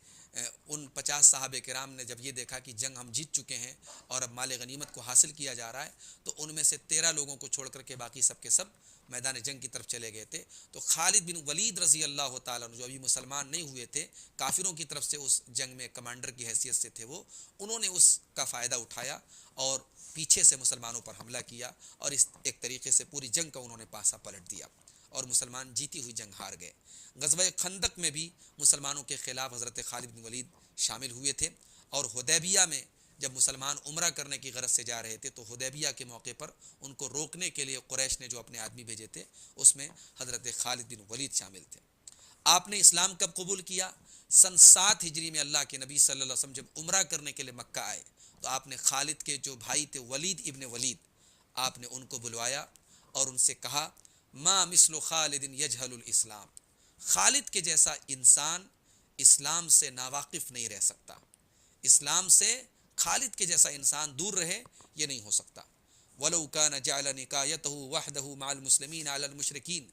ان 50 صحابہ کرام نے جب یہ دیکھا کہ جنگ ہم جیت چکے ہیں اور اب مال غنیمت کو حاصل کیا جا رہا ہے، تو ان میں سے 13 لوگوں کو چھوڑ کر کے باقی سب کے سب میدان جنگ کی طرف چلے گئے تھے۔ تو خالد بن ولید رضی اللہ تعالیٰ عنہ، جو ابھی مسلمان نہیں ہوئے تھے، کافروں کی طرف سے اس جنگ میں کمانڈر کی حیثیت سے تھے وہ، انہوں نے اس کا فائدہ اٹھایا اور پیچھے سے مسلمانوں پر حملہ کیا، اور اس ایک طریقے سے پوری جنگ کا انہوں نے پاسا پلٹ دیا، اور مسلمان جیتی ہوئی جنگ ہار گئے۔ غزوہ خندق میں بھی مسلمانوں کے خلاف حضرت خالد بن ولید شامل ہوئے تھے، اور حدیبیہ میں جب مسلمان عمرہ کرنے کی غرض سے جا رہے تھے تو حدیبیہ کے موقع پر ان کو روکنے کے لیے قریش نے جو اپنے آدمی بھیجے تھے، اس میں حضرت خالد بن ولید شامل تھے۔ آپ نے اسلام کب قبول کیا؟ سن 7 ہجری میں اللہ کے نبی صلی اللہ علیہ وسلم جب عمرہ کرنے کے لیے مکہ آئے تو آپ نے خالد کے جو بھائی تھے ولید ابن ولید، آپ نے ان کو بلوایا اور ان سے کہا، ما مثل خالد یجہل الاسلام، خالد کے جیسا انسان اسلام سے ناواقف نہیں رہ سکتا، اسلام سے خالد کے جیسا انسان دور رہے یہ نہیں ہو سکتا۔ وَلَوْ كَانَ جَعْلَ نِكَایَتَهُ وَحْدَهُ مَعَ الْمُسْلِمِينَ عَلَى الْمُشْرِكِينَ،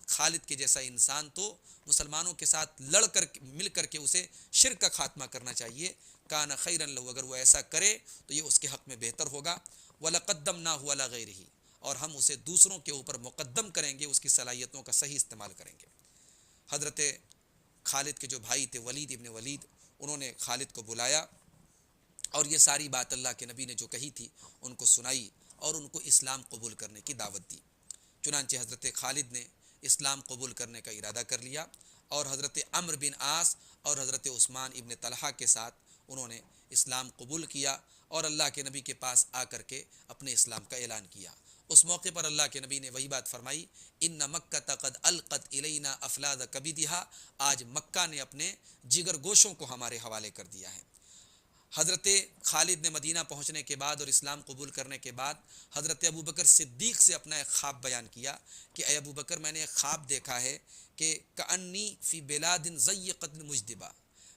خالد کے جیسا انسان تو مسلمانوں کے ساتھ لڑ کر مل کر کے اسے شرک کا خاتمہ کرنا چاہیے۔ كَانَ خَيْرًا لَهُ، اگر وہ ایسا کرے تو یہ اس کے حق میں بہتر ہوگا۔ وَلَقَدَّمْنَاهُ عَلَى غَيْرِهِ، اور ہم اسے دوسروں کے اوپر مقدم کریں گے، اس کی صلاحیتوں کا صحیح استعمال کریں گے۔ حضرت خالد کے جو بھائی تھے ولید ابن ولید، انہوں نے خالد کو بلایا اور یہ ساری بات اللہ کے نبی نے جو کہی تھی ان کو سنائی اور ان کو اسلام قبول کرنے کی دعوت دی۔ چنانچہ حضرت خالد نے اسلام قبول کرنے کا ارادہ کر لیا، اور حضرت عمرو بن عاص اور حضرت عثمان ابن طلحہ کے ساتھ انہوں نے اسلام قبول کیا اور اللہ کے نبی کے پاس آ کر کے اپنے اسلام کا اعلان کیا۔ اس موقع پر اللہ کے نبی نے وہی بات فرمائی، ان مکہ قد القت الینا افلاد کبدھا، آج مکہ نے اپنے جگر گوشوں کو ہمارے حوالے کر دیا ہے۔ حضرت خالد نے مدینہ پہنچنے کے بعد اور اسلام قبول کرنے کے بعد حضرت ابوبکر صدیق سے اپنا ایک خواب بیان کیا کہ اے ابوبکر، میں نے ایک خواب دیکھا ہے کہ کأنی فی بلاد ضیقۃ مجدبہ،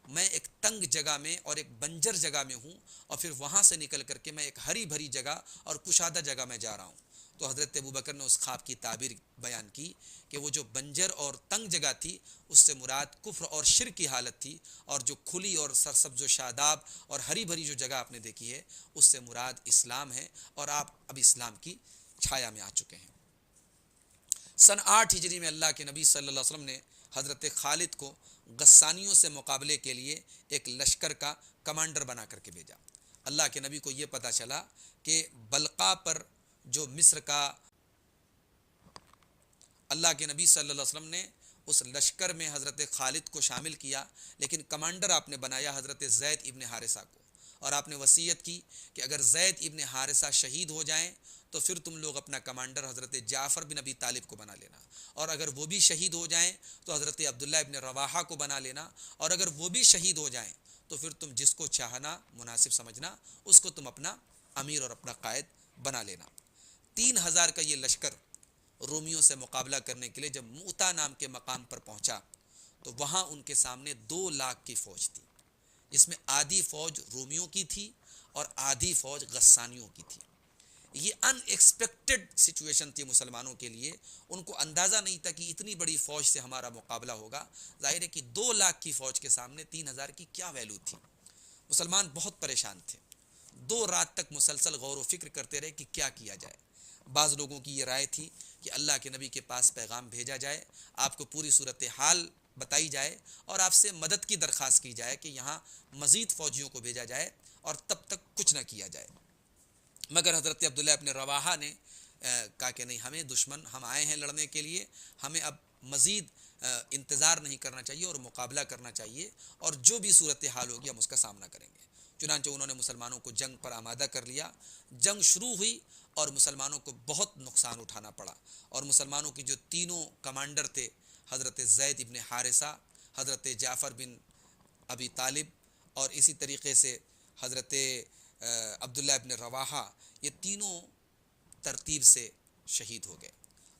میں ایک تنگ جگہ میں اور ایک بنجر جگہ میں ہوں، اور پھر وہاں سے نکل کر کے میں ایک ہری بھری جگہ اور کشادہ جگہ میں جا رہا ہوں۔ تو حضرت ابوبکر نے اس خواب کی تعبیر بیان کی کہ وہ جو بنجر اور تنگ جگہ تھی اس سے مراد کفر اور شرک کی حالت تھی، اور جو کھلی اور سرسبز و شاداب اور ہری بھری جو جگہ آپ نے دیکھی ہے اس سے مراد اسلام ہے، اور آپ اب اسلام کی چھایا میں آ چکے ہیں۔ سن 8 ہجری میں اللہ کے نبی صلی اللہ علیہ وسلم نے حضرت خالد کو غسانیوں سے مقابلے کے لیے ایک لشکر کا کمانڈر بنا کر کے بھیجا۔ اللہ کے نبی کو یہ پتہ چلا کہ بلقا پر جو مصر کا، اللہ کے نبی صلی اللہ علیہ وسلم نے اس لشکر میں حضرت خالد کو شامل کیا، لیکن کمانڈر آپ نے بنایا حضرت زید ابن حارثہ کو، اور آپ نے وصیت کی کہ اگر زید ابن حارثہ شہید ہو جائیں تو پھر تم لوگ اپنا کمانڈر حضرت جعفر بن ابی طالب کو بنا لینا، اور اگر وہ بھی شہید ہو جائیں تو حضرت عبداللہ ابن رواحہ کو بنا لینا، اور اگر وہ بھی شہید ہو جائیں تو پھر تم جس کو چاہنا مناسب سمجھنا اس کو تم اپنا امیر اور اپنا قائد بنا لینا۔ 3000 کا یہ لشکر رومیوں سے مقابلہ کرنے کے لیے جب موتا نام کے مقام پر پہنچا تو وہاں ان کے سامنے 2 لاکھ کی فوج تھی، جس میں آدھی فوج رومیوں کی تھی اور آدھی فوج غسانیوں کی تھی۔ یہ ان ایکسپیکٹڈ سچویشن تھی مسلمانوں کے لیے، ان کو اندازہ نہیں تھا کہ اتنی بڑی فوج سے ہمارا مقابلہ ہوگا۔ ظاہر ہے کہ 2 لاکھ کی فوج کے سامنے 3000 کی کیا ویلیو تھی۔ مسلمان بہت پریشان تھے، 2 رات تک مسلسل غور و فکر کرتے رہے کہ کیا کیا جائے۔ بعض لوگوں کی یہ رائے تھی کہ اللہ کے نبی کے پاس پیغام بھیجا جائے، آپ کو پوری صورتحال بتائی جائے اور آپ سے مدد کی درخواست کی جائے کہ یہاں مزید فوجیوں کو بھیجا جائے اور تب تک کچھ نہ کیا جائے۔ مگر حضرت عبداللہ ابن رواحہ نے کہا کہ نہیں، ہمیں دشمن، ہم آئے ہیں لڑنے کے لیے، ہمیں اب مزید انتظار نہیں کرنا چاہیے اور مقابلہ کرنا چاہیے، اور جو بھی صورتحال ہوگی ہم اس کا سامنا کریں گے۔ چنانچہ انہوں نے مسلمانوں کو جنگ پر آمادہ کر لیا۔ جنگ شروع ہوئی اور مسلمانوں کو بہت نقصان اٹھانا پڑا، اور مسلمانوں کی جو تینوں کمانڈر تھے، حضرت زید ابن حارثہ، حضرت جعفر بن ابی طالب اور اسی طریقے سے حضرت عبداللہ ابن رواحہ، یہ تینوں ترتیب سے شہید ہو گئے۔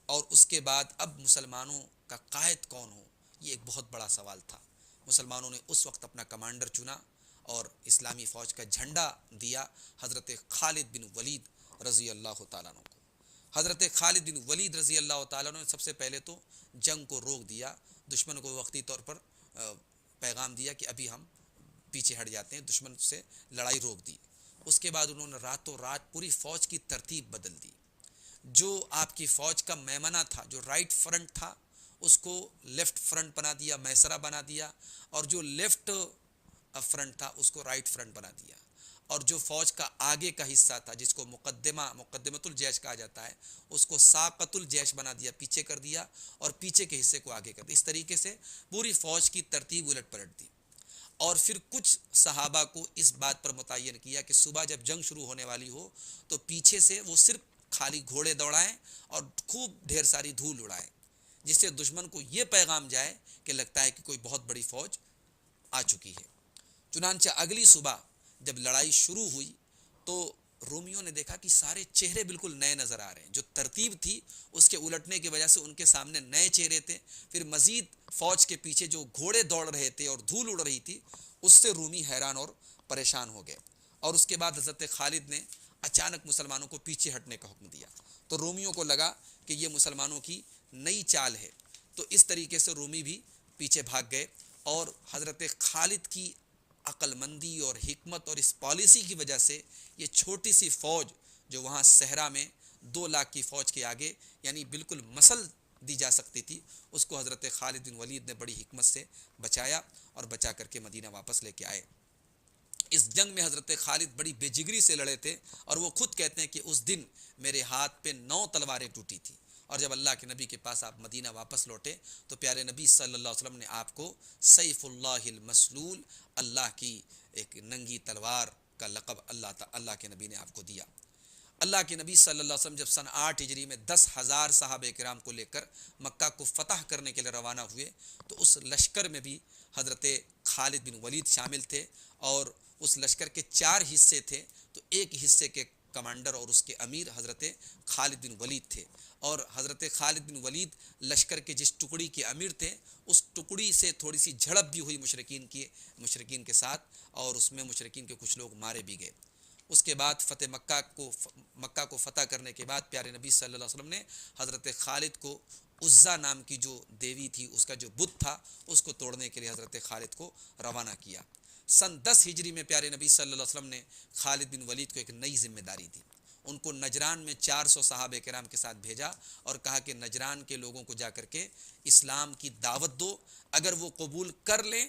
اور اس کے بعد اب مسلمانوں کا قائد کون ہو، یہ ایک بہت بڑا سوال تھا۔ مسلمانوں نے اس وقت اپنا کمانڈر چنا اور اسلامی فوج کا جھنڈا دیا حضرت خالد بن ولید رضی اللہ تعالیٰ عنہ کو۔ حضرت خالد بن ولید رضی اللہ تعالیٰ عنہ نے سب سے پہلے تو جنگ کو روک دیا، دشمن کو وقتی طور پر پیغام دیا کہ ابھی ہم پیچھے ہٹ جاتے ہیں، دشمن سے لڑائی روک دی۔ اس کے بعد انہوں نے راتوں رات پوری فوج کی ترتیب بدل دی۔ جو آپ کی فوج کا میمنہ تھا، جو رائٹ فرنٹ تھا، اس کو لیفٹ فرنٹ بنا دیا، میسرہ بنا دیا، اور جو لیفٹ فرنٹ تھا اس کو رائٹ فرنٹ بنا دیا، اور جو فوج کا آگے کا حصہ تھا جس کو مقدمۃ الجیش کہا جاتا ہے، اس کو ساقۃ الجیش بنا دیا، پیچھے کر دیا، اور پیچھے کے حصے کو آگے کر دیا۔ اس طریقے سے پوری فوج کی ترتیب الٹ پلٹ دی، اور پھر کچھ صحابہ کو اس بات پر متعین کیا کہ صبح جب جنگ شروع ہونے والی ہو تو پیچھے سے وہ صرف خالی گھوڑے دوڑائیں اور خوب ڈھیر ساری دھول اڑائیں، جس سے دشمن کو یہ پیغام جائے کہ لگتا ہے کہ کوئی بہت بڑی فوج آ چکی ہے۔ چنانچہ اگلی صبح جب لڑائی شروع ہوئی تو رومیوں نے دیکھا کہ سارے چہرے بالکل نئے نظر آ رہے ہیں، جو ترتیب تھی اس کے الٹنے کی وجہ سے ان کے سامنے نئے چہرے تھے۔ پھر مزید فوج کے پیچھے جو گھوڑے دوڑ رہے تھے اور دھول اڑ رہی تھی، اس سے رومی حیران اور پریشان ہو گئے، اور اس کے بعد حضرت خالد نے اچانک مسلمانوں کو پیچھے ہٹنے کا حکم دیا، تو رومیوں کو لگا کہ یہ مسلمانوں کی نئی چال ہے، تو اس طریقے سے رومی بھی پیچھے بھاگ گئے، اور حضرت خالد کی عقل مندی اور حکمت اور اس پالیسی کی وجہ سے یہ چھوٹی سی فوج جو وہاں صحرا میں 2 لاکھ کی فوج کے آگے یعنی بالکل مسل دی جا سکتی تھی، اس کو حضرت خالد بن ولید نے بڑی حکمت سے بچایا اور بچا کر کے مدینہ واپس لے کے آئے۔ اس جنگ میں حضرت خالد بڑی بے جگری سے لڑے تھے، اور وہ خود کہتے ہیں کہ اس دن میرے ہاتھ پہ 9 تلواریں ٹوٹی تھی، اور جب اللہ کے نبی کے پاس آپ مدینہ واپس لوٹے تو پیارے نبی صلی اللہ علیہ وسلم نے آپ کو سیف اللہ المسلول، اللہ کی ایک ننگی تلوار کا لقب اللہ کے نبی نے آپ کو دیا۔ اللہ کے نبی صلی اللہ علیہ وسلم جب سن 8 ہجری میں 10,000 صحابہ کرام کو لے کر مکہ کو فتح کرنے کے لیے روانہ ہوئے تو اس لشکر میں بھی حضرت خالد بن ولید شامل تھے، اور اس لشکر کے 4 حصے تھے، تو ایک حصے کے کمانڈر اور اس کے امیر حضرت خالد بن ولید تھے، اور حضرت خالد بن ولید لشکر کے جس ٹکڑی کے امیر تھے اس ٹکڑی سے تھوڑی سی جھڑپ بھی ہوئی مشرکین کے ساتھ، اور اس میں مشرکین کے کچھ لوگ مارے بھی گئے۔ اس کے بعد مکہ کو فتح کرنے کے بعد پیارے نبی صلی اللہ علیہ وسلم نے حضرت خالد کو عزا نام کی جو دیوی تھی اس کا جو بت تھا اس کو توڑنے کے لیے حضرت خالد کو روانہ کیا۔ سن 10 ہجری میں پیارے نبی صلی اللہ علیہ وسلم نے خالد بن ولید کو ایک نئی ذمہ داری دی، ان کو نجران میں 400 صحابہ کرام کے ساتھ بھیجا اور کہا کہ نجران کے لوگوں کو جا کر کے اسلام کی دعوت دو، اگر وہ قبول کر لیں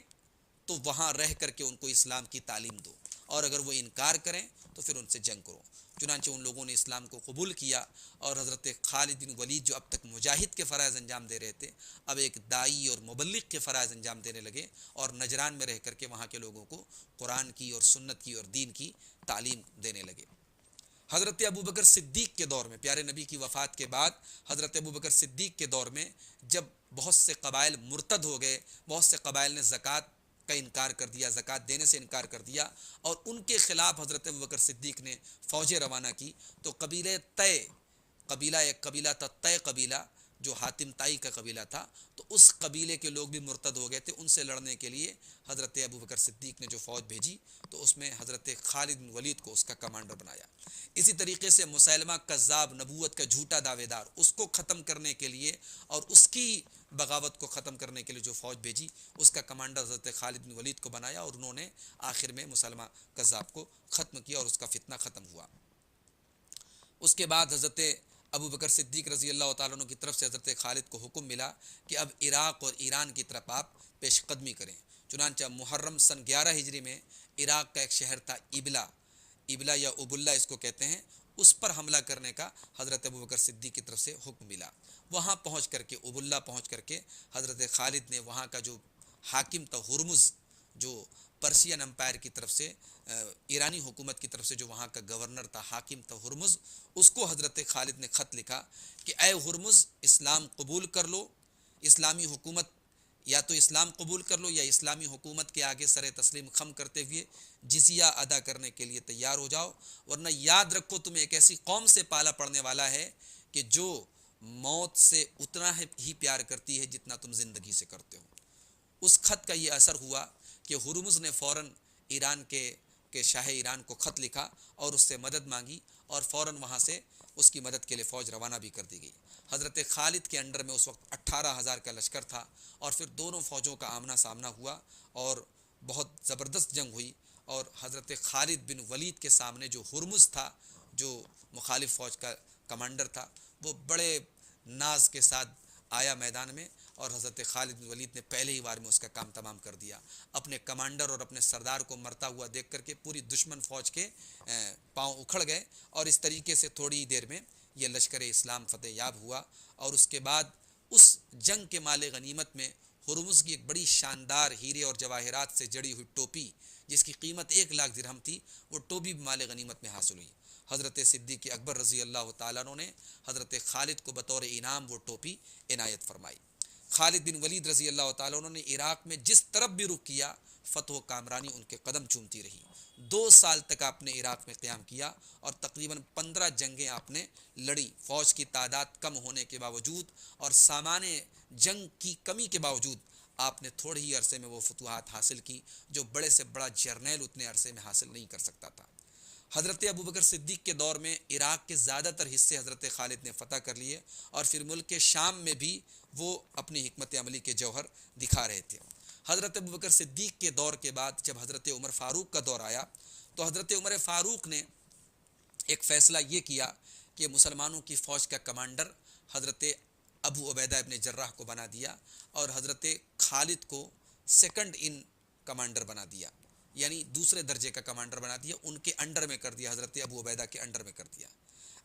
تو وہاں رہ کر کے ان کو اسلام کی تعلیم دو، اور اگر وہ انکار کریں تو پھر ان سے جنگ کرو۔ چنانچہ ان لوگوں نے اسلام کو قبول کیا، اور حضرت خالد بن ولید جو اب تک مجاہد کے فرائض انجام دے رہے تھے، اب ایک داعی اور مبلغ کے فرائض انجام دینے لگے، اور نجران میں رہ کر کے وہاں کے لوگوں کو قرآن کی اور سنت کی اور دین کی تعلیم دینے لگے۔ حضرت ابوبکر صدیق کے دور میں، پیارے نبی کی وفات کے بعد حضرت ابوبکر صدیق کے دور میں جب بہت سے قبائل مرتد ہو گئے، بہت سے قبائل نے زکوٰۃ کا انکار کر دیا، زکوٰۃ دینے سے انکار کر دیا، اور ان کے خلاف حضرت ابوبکر صدیق نے فوجیں روانہ کی، تو ایک قبیلہ تھا طے قبیلہ، جو حاتم طائی کا قبیلہ تھا، تو اس قبیلے کے لوگ بھی مرتد ہو گئے تھے۔ ان سے لڑنے کے لیے حضرت ابوبکر صدیق نے جو فوج بھیجی تو اس میں حضرت خالد بن ولید کو اس کا کمانڈر بنایا۔ اسی طریقے سے مسیلمہ کذاب، نبوت کا جھوٹا دعوے دار، اس کو ختم کرنے کے لیے اور اس کی بغاوت کو ختم کرنے کے لیے جو فوج بھیجی، اس کا کمانڈر حضرت خالد بن ولید کو بنایا، اور انہوں نے آخر میں مسیلمہ کذاب کو ختم کیا اور اس کا فتنہ ختم ہوا۔ اس کے بعد حضرت ابوبکر صدیق رضی اللہ تعالیٰ عنہ کی طرف سے حضرت خالد کو حکم ملا کہ اب عراق اور ایران کی طرف آپ پیش قدمی کریں۔ چنانچہ محرم سن 11 ہجری میں عراق کا ایک شہر تھا ابلا یا ابلا اس کو کہتے ہیں، اس پر حملہ کرنے کا حضرت ابوبکر صدیق کی طرف سے حکم ملا۔ وہاں پہنچ کر کے، ابلا پہنچ کر کے، حضرت خالد نے وہاں کا جو حاکم تھا ہرمز، جو پرسین امپائر کی طرف سے، ایرانی حکومت کی طرف سے جو وہاں کا گورنر تھا، حاکم تھا ہرمز، اس کو حضرت خالد نے خط لکھا کہ اے ہرمز، اسلام قبول کر لو، اسلامی حکومت، یا تو اسلام قبول کر لو یا اسلامی حکومت کے آگے سر تسلیم خم کرتے ہوئے جزیہ ادا کرنے کے لیے تیار ہو جاؤ، ورنہ یاد رکھو تمہیں ایک ایسی قوم سے پالا پڑنے والا ہے کہ جو موت سے اتنا ہی پیار کرتی ہے جتنا تم زندگی سے کرتے ہو۔ اس خط کا یہ اثر ہوا کہ ہرمز نے فوراً ایران کے شاہ ایران کو خط لکھا اور اس سے مدد مانگی، اور فوراً وہاں سے اس کی مدد کے لیے فوج روانہ بھی کر دی گئی۔ حضرت خالد کے انڈر میں اس وقت 18,000 کا لشکر تھا، اور پھر دونوں فوجوں کا آمنا سامنا ہوا اور بہت زبردست جنگ ہوئی، اور حضرت خالد بن ولید کے سامنے جو ہرمز تھا، جو مخالف فوج کا کمانڈر تھا، وہ بڑے ناز کے ساتھ آیا میدان میں، اور حضرت خالد بن ولید نے پہلے ہی وار میں اس کا کام تمام کر دیا۔ اپنے کمانڈر اور اپنے سردار کو مرتا ہوا دیکھ کر کے پوری دشمن فوج کے پاؤں اکھڑ گئے، اور اس طریقے سے تھوڑی دیر میں یہ لشکر اسلام فتح یاب ہوا۔ اور اس کے بعد اس جنگ کے مال غنیمت میں ہرمز کی ایک بڑی شاندار ہیرے اور جواہرات سے جڑی ہوئی ٹوپی، جس کی قیمت 1,00,000 درہم تھی، وہ ٹوپی مال غنیمت میں حاصل ہوئی۔ حضرت صدیق اکبر رضی اللہ تعالیٰ عنہ نے حضرت خالد کو بطور انعام وہ ٹوپی عنایت فرمائی۔ خالد بن ولید رضی اللہ تعالیٰ عنہ نے عراق میں جس طرف بھی رخ کیا، فتح و کامرانی ان کے قدم چومتی رہی۔ 2 سال تک آپ نے عراق میں قیام کیا، اور تقریباً 15 جنگیں آپ نے لڑی، فوج کی تعداد کم ہونے کے باوجود اور سامان جنگ کی کمی کے باوجود آپ نے تھوڑے ہی عرصے میں وہ فتوحات حاصل کی جو بڑے سے بڑا جرنیل اتنے عرصے میں حاصل نہیں کر سکتا تھا۔ حضرت ابوبکر صدیق کے دور میں عراق کے زیادہ تر حصے حضرت خالد نے فتح کر لیے، اور پھر ملک کے شام میں بھی وہ اپنی حکمت عملی کے جوہر دکھا رہے تھے۔ حضرت ابوبکر صدیق کے دور کے بعد جب حضرت عمر فاروق کا دور آیا، تو حضرت عمر فاروق نے ایک فیصلہ یہ کیا کہ مسلمانوں کی فوج کا کمانڈر حضرت ابو عبیدہ ابن جراح کو بنا دیا، اور حضرت خالد کو سیکنڈ ان کمانڈر بنا دیا، یعنی دوسرے درجے کا کمانڈر بنا دیا، ان کے انڈر میں کر دیا، حضرت ابو عبیدہ کے انڈر میں کر دیا۔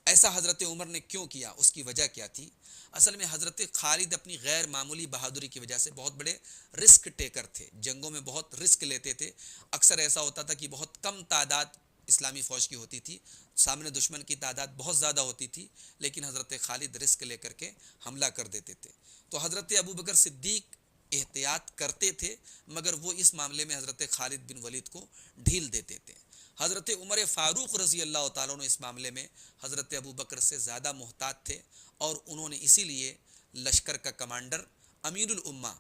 ایسا حضرت عمر نے کیوں کیا؟ اس کی وجہ کیا تھی؟ اصل میں حضرت خالد اپنی غیر معمولی بہادری کی وجہ سے بہت بڑے رسک ٹیکر تھے، جنگوں میں بہت رسک لیتے تھے۔ اکثر ایسا ہوتا تھا کہ بہت کم تعداد اسلامی فوج کی ہوتی تھی، سامنے دشمن کی تعداد بہت زیادہ ہوتی تھی، لیکن حضرت خالد رسک لے کر کے حملہ کر دیتے تھے۔ تو حضرت ابوبکر صدیق احتیاط کرتے تھے، مگر وہ اس معاملے میں حضرت خالد بن ولید کو ڈھیل دیتے تھے۔ حضرت عمر فاروق رضی اللہ تعالیٰ عنہ اس معاملے میں حضرت ابوبکر سے زیادہ محتاط تھے، اور انہوں نے اسی لیے لشکر کا کمانڈر امیر الامہ،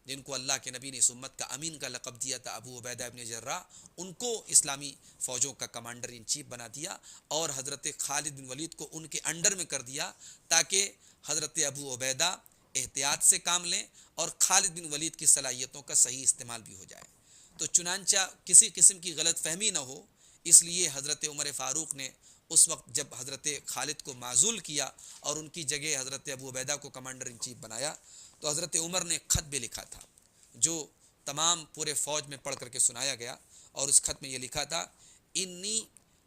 جن کو اللہ کے نبی نے اس امت کا امین کا لقب دیا تھا، ابو عبیدہ ابن جراح، ان کو اسلامی فوجوں کا کمانڈر ان چیف بنا دیا، اور حضرت خالد بن ولید کو ان کے انڈر میں کر دیا، تاکہ حضرت ابو عبیدہ احتیاط سے کام لیں اور خالد بن ولید کی صلاحیتوں کا صحیح استعمال بھی ہو جائے۔ تو چنانچہ کسی قسم کی غلط فہمی نہ ہو، اس لیے حضرت عمر فاروق نے اس وقت جب حضرت خالد کو معزول کیا اور ان کی جگہ حضرت ابو عبیدہ کو کمانڈر ان چیف بنایا، تو حضرت عمر نے ایک خط بھی لکھا تھا جو تمام پورے فوج میں پڑھ کر کے سنایا گیا، اور اس خط میں یہ لکھا تھا: انی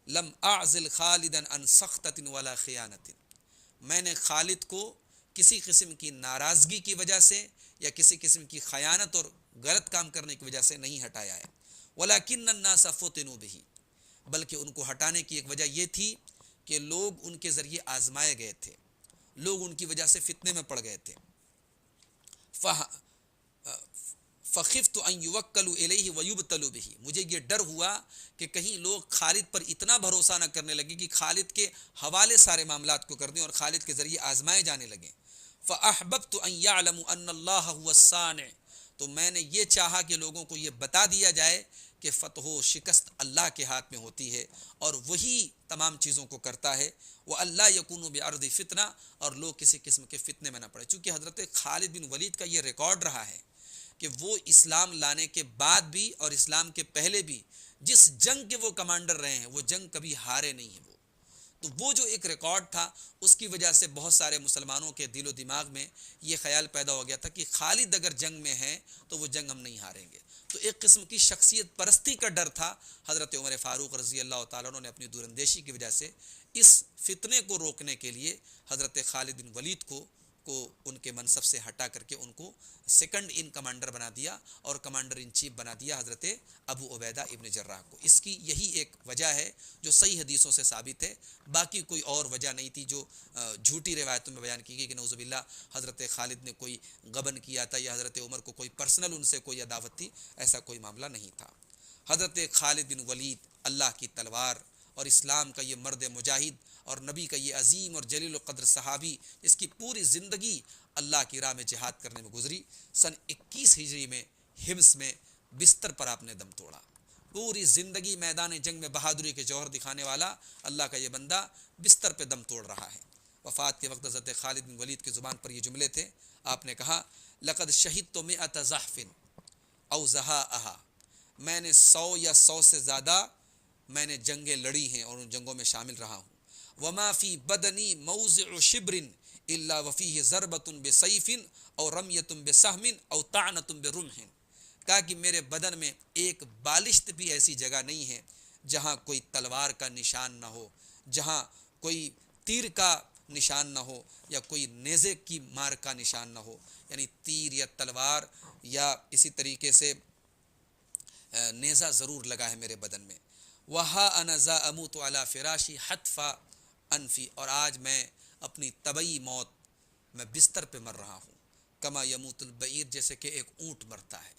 لم اعزل خالدا عن سخطۃ ولا خیانۃ، میں نے خالد کو کسی قسم کی ناراضگی کی وجہ سے یا کسی قسم کی خیانت اور غلط کام کرنے کی وجہ سے نہیں ہٹایا ہے، ولکن الناس فتنوا بہ، بلکہ ان کو ہٹانے کی ایک وجہ یہ تھی کہ لوگ ان کے ذریعے آزمائے گئے تھے، لوگ ان کی وجہ سے فتنے میں پڑ گئے تھے۔ فخفت ان یوکلوا الیہ ویبتلوا بہ، مجھے یہ ڈر ہوا کہ کہیں لوگ خالد پر اتنا بھروسہ نہ کرنے لگے کہ خالد کے حوالے سارے معاملات کو کر دیں اور خالد کے ذریعے آزمائے جانے لگیں۔ فاحببت ان یعلموا ان اللہ هو الصانع، تو میں نے یہ چاہا کہ لوگوں کو یہ بتا دیا جائے کہ فتح و شکست اللہ کے ہاتھ میں ہوتی ہے اور وہی تمام چیزوں کو کرتا ہے، وہ اللہ یکون بارض فتنہ، اور لوگ کسی قسم کے فتنے میں نہ پڑے۔ چونکہ حضرت خالد بن ولید کا یہ ریکارڈ رہا ہے کہ وہ اسلام لانے کے بعد بھی اور اسلام کے پہلے بھی جس جنگ کے وہ کمانڈر رہے ہیں وہ جنگ کبھی ہارے نہیں ہیں۔ تو وہ جو ایک ریکارڈ تھا، اس کی وجہ سے بہت سارے مسلمانوں کے دل و دماغ میں یہ خیال پیدا ہو گیا تھا کہ خالد اگر جنگ میں ہے تو وہ جنگ ہم نہیں ہاریں گے۔ تو ایک قسم کی شخصیت پرستی کا ڈر تھا۔ حضرت عمر فاروق رضی اللہ تعالیٰ عنہ نے اپنی دور اندیشی کی وجہ سے اس فتنے کو روکنے کے لیے حضرت خالد بن ولید کو ان کے منصب سے ہٹا کر کے ان کو سیکنڈ ان کمانڈر بنا دیا اور کمانڈر ان چیف بنا دیا حضرت ابو عبیدہ ابن جراح کو۔ اس کی یہی ایک وجہ ہے جو صحیح حدیثوں سے ثابت ہے، باقی کوئی اور وجہ نہیں تھی جو جھوٹی روایتوں میں بیان کی گئی کہ نعوذ باللہ حضرت خالد نے کوئی غبن کیا تھا یا حضرت عمر کو کوئی پرسنل ان سے کوئی عداوت تھی، ایسا کوئی معاملہ نہیں تھا۔ حضرت خالد بن ولید اللہ کی تلوار اور اسلام کا یہ مرد مجاہد اور نبی کا یہ عظیم اور جلیل القدر صحابی، اس کی پوری زندگی اللہ کی راہ میں جہاد کرنے میں گزری، سن 21 ہجری میں حمص میں بستر پر آپ نے دم توڑا۔ پوری زندگی میدان جنگ میں بہادری کے جوہر دکھانے والا اللہ کا یہ بندہ بستر پہ دم توڑ رہا ہے۔ وفات کے وقت حضرت خالد بن ولید کی زبان پر یہ جملے تھے، آپ نے کہا: لقد شہدت 100 زحف او زہاءھا، میں نے 100 یا 100 سے زیادہ میں نے جنگیں لڑی ہیں اور ان جنگوں میں شامل رہا ہوں۔ وما فی بدنی موضع شبر الا وفیہ ضربۃ بسیف او رمیۃ بسہم او طعنۃ برمح، کہا کہ میرے بدن میں ایک بالشت بھی ایسی جگہ نہیں ہے جہاں کوئی تلوار کا نشان نہ ہو، جہاں کوئی تیر کا نشان نہ ہو یا کوئی نیزے کی مار کا نشان نہ ہو، یعنی تیر یا تلوار یا اسی طریقے سے نیزہ ضرور لگا ہے میرے بدن میں۔ وہا انا ذا اموت علی فراشی حتف انفی، اور آج میں اپنی طبعی موت میں بستر پہ مر رہا ہوں، کما یموت البعیر، جیسے کہ ایک اونٹ مرتا ہے۔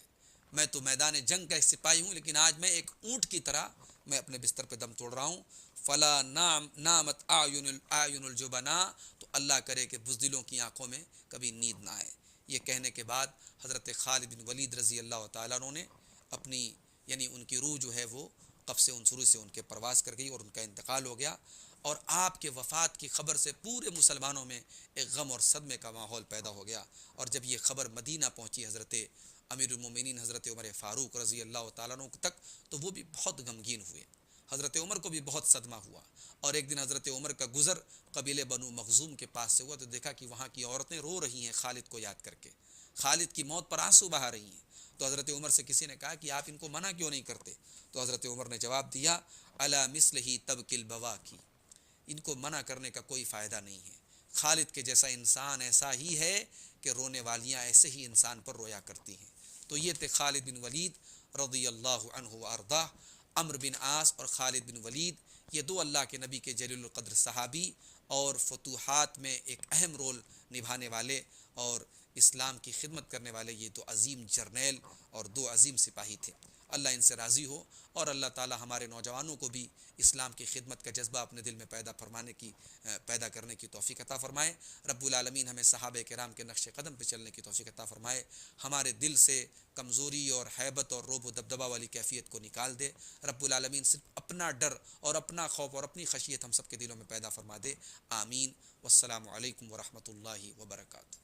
میں تو میدان جنگ کا ایک سپاہی ہوں لیکن آج میں ایک اونٹ کی طرح میں اپنے بستر پہ دم توڑ رہا ہوں۔ فلا نامت اعین الجبناء، تو اللہ کرے کہ بزدلوں کی آنکھوں میں کبھی نیند نہ آئے۔ یہ کہنے کے بعد حضرت خالد بن ولید رضی اللہ تعالیٰ عنہ نے اپنی یعنی ان کی روح جو ہے وہ قفس عنصری سے ان کے پرواز کر گئی اور ان کا انتقال ہو گیا، اور آپ کے وفات کی خبر سے پورے مسلمانوں میں ایک غم اور صدمے کا ماحول پیدا ہو گیا۔ اور جب یہ خبر مدینہ پہنچی حضرت امیر المومنین حضرت عمر فاروق رضی اللہ تعالیٰ عنہ تک، تو وہ بھی بہت غمگین ہوئے، حضرت عمر کو بھی بہت صدمہ ہوا۔ اور ایک دن حضرت عمر کا گزر قبیلے بنو مخزوم کے پاس سے ہوا تو دیکھا کہ وہاں کی عورتیں رو رہی ہیں خالد کو یاد کر کے، خالد کی موت پر آنسو بہا رہی ہیں۔ تو حضرت عمر سے کسی نے کہا کہ آپ ان کو منع کیوں نہیں کرتے؟ تو حضرت عمر نے جواب دیا: الا مثلہ تبکی البواکی، ان کو منع کرنے کا کوئی فائدہ نہیں ہے، خالد کے جیسا انسان ایسا ہی ہے کہ رونے والیاں ایسے ہی انسان پر رویا کرتی ہیں۔ تو یہ تھے خالد بن ولید رضی اللہ عنہ وارضاہ۔ عمرو بن عاص اور خالد بن ولید، یہ دو اللہ کے نبی کے جلیل القدر صحابی اور فتوحات میں ایک اہم رول نبھانے والے اور اسلام کی خدمت کرنے والے یہ دو عظیم جرنیل اور دو عظیم سپاہی تھے۔ اللہ ان سے راضی ہو، اور اللہ تعالی ہمارے نوجوانوں کو بھی اسلام کی خدمت کا جذبہ اپنے دل میں پیدا کرنے کی توفیق عطا فرمائے۔ رب العالمین ہمیں صحابہ کرام کے نقش قدم پہ چلنے کی توفیق عطا فرمائے، ہمارے دل سے کمزوری اور ہیبت اور رعب و دبدبہ والی کیفیت کو نکال دے۔ رب العالمین صرف اپنا ڈر اور اپنا خوف اور اپنی خشیت ہم سب کے دلوں میں پیدا فرما دے، آمین۔ والسلام علیکم ورحمۃ اللہ وبرکاتہ۔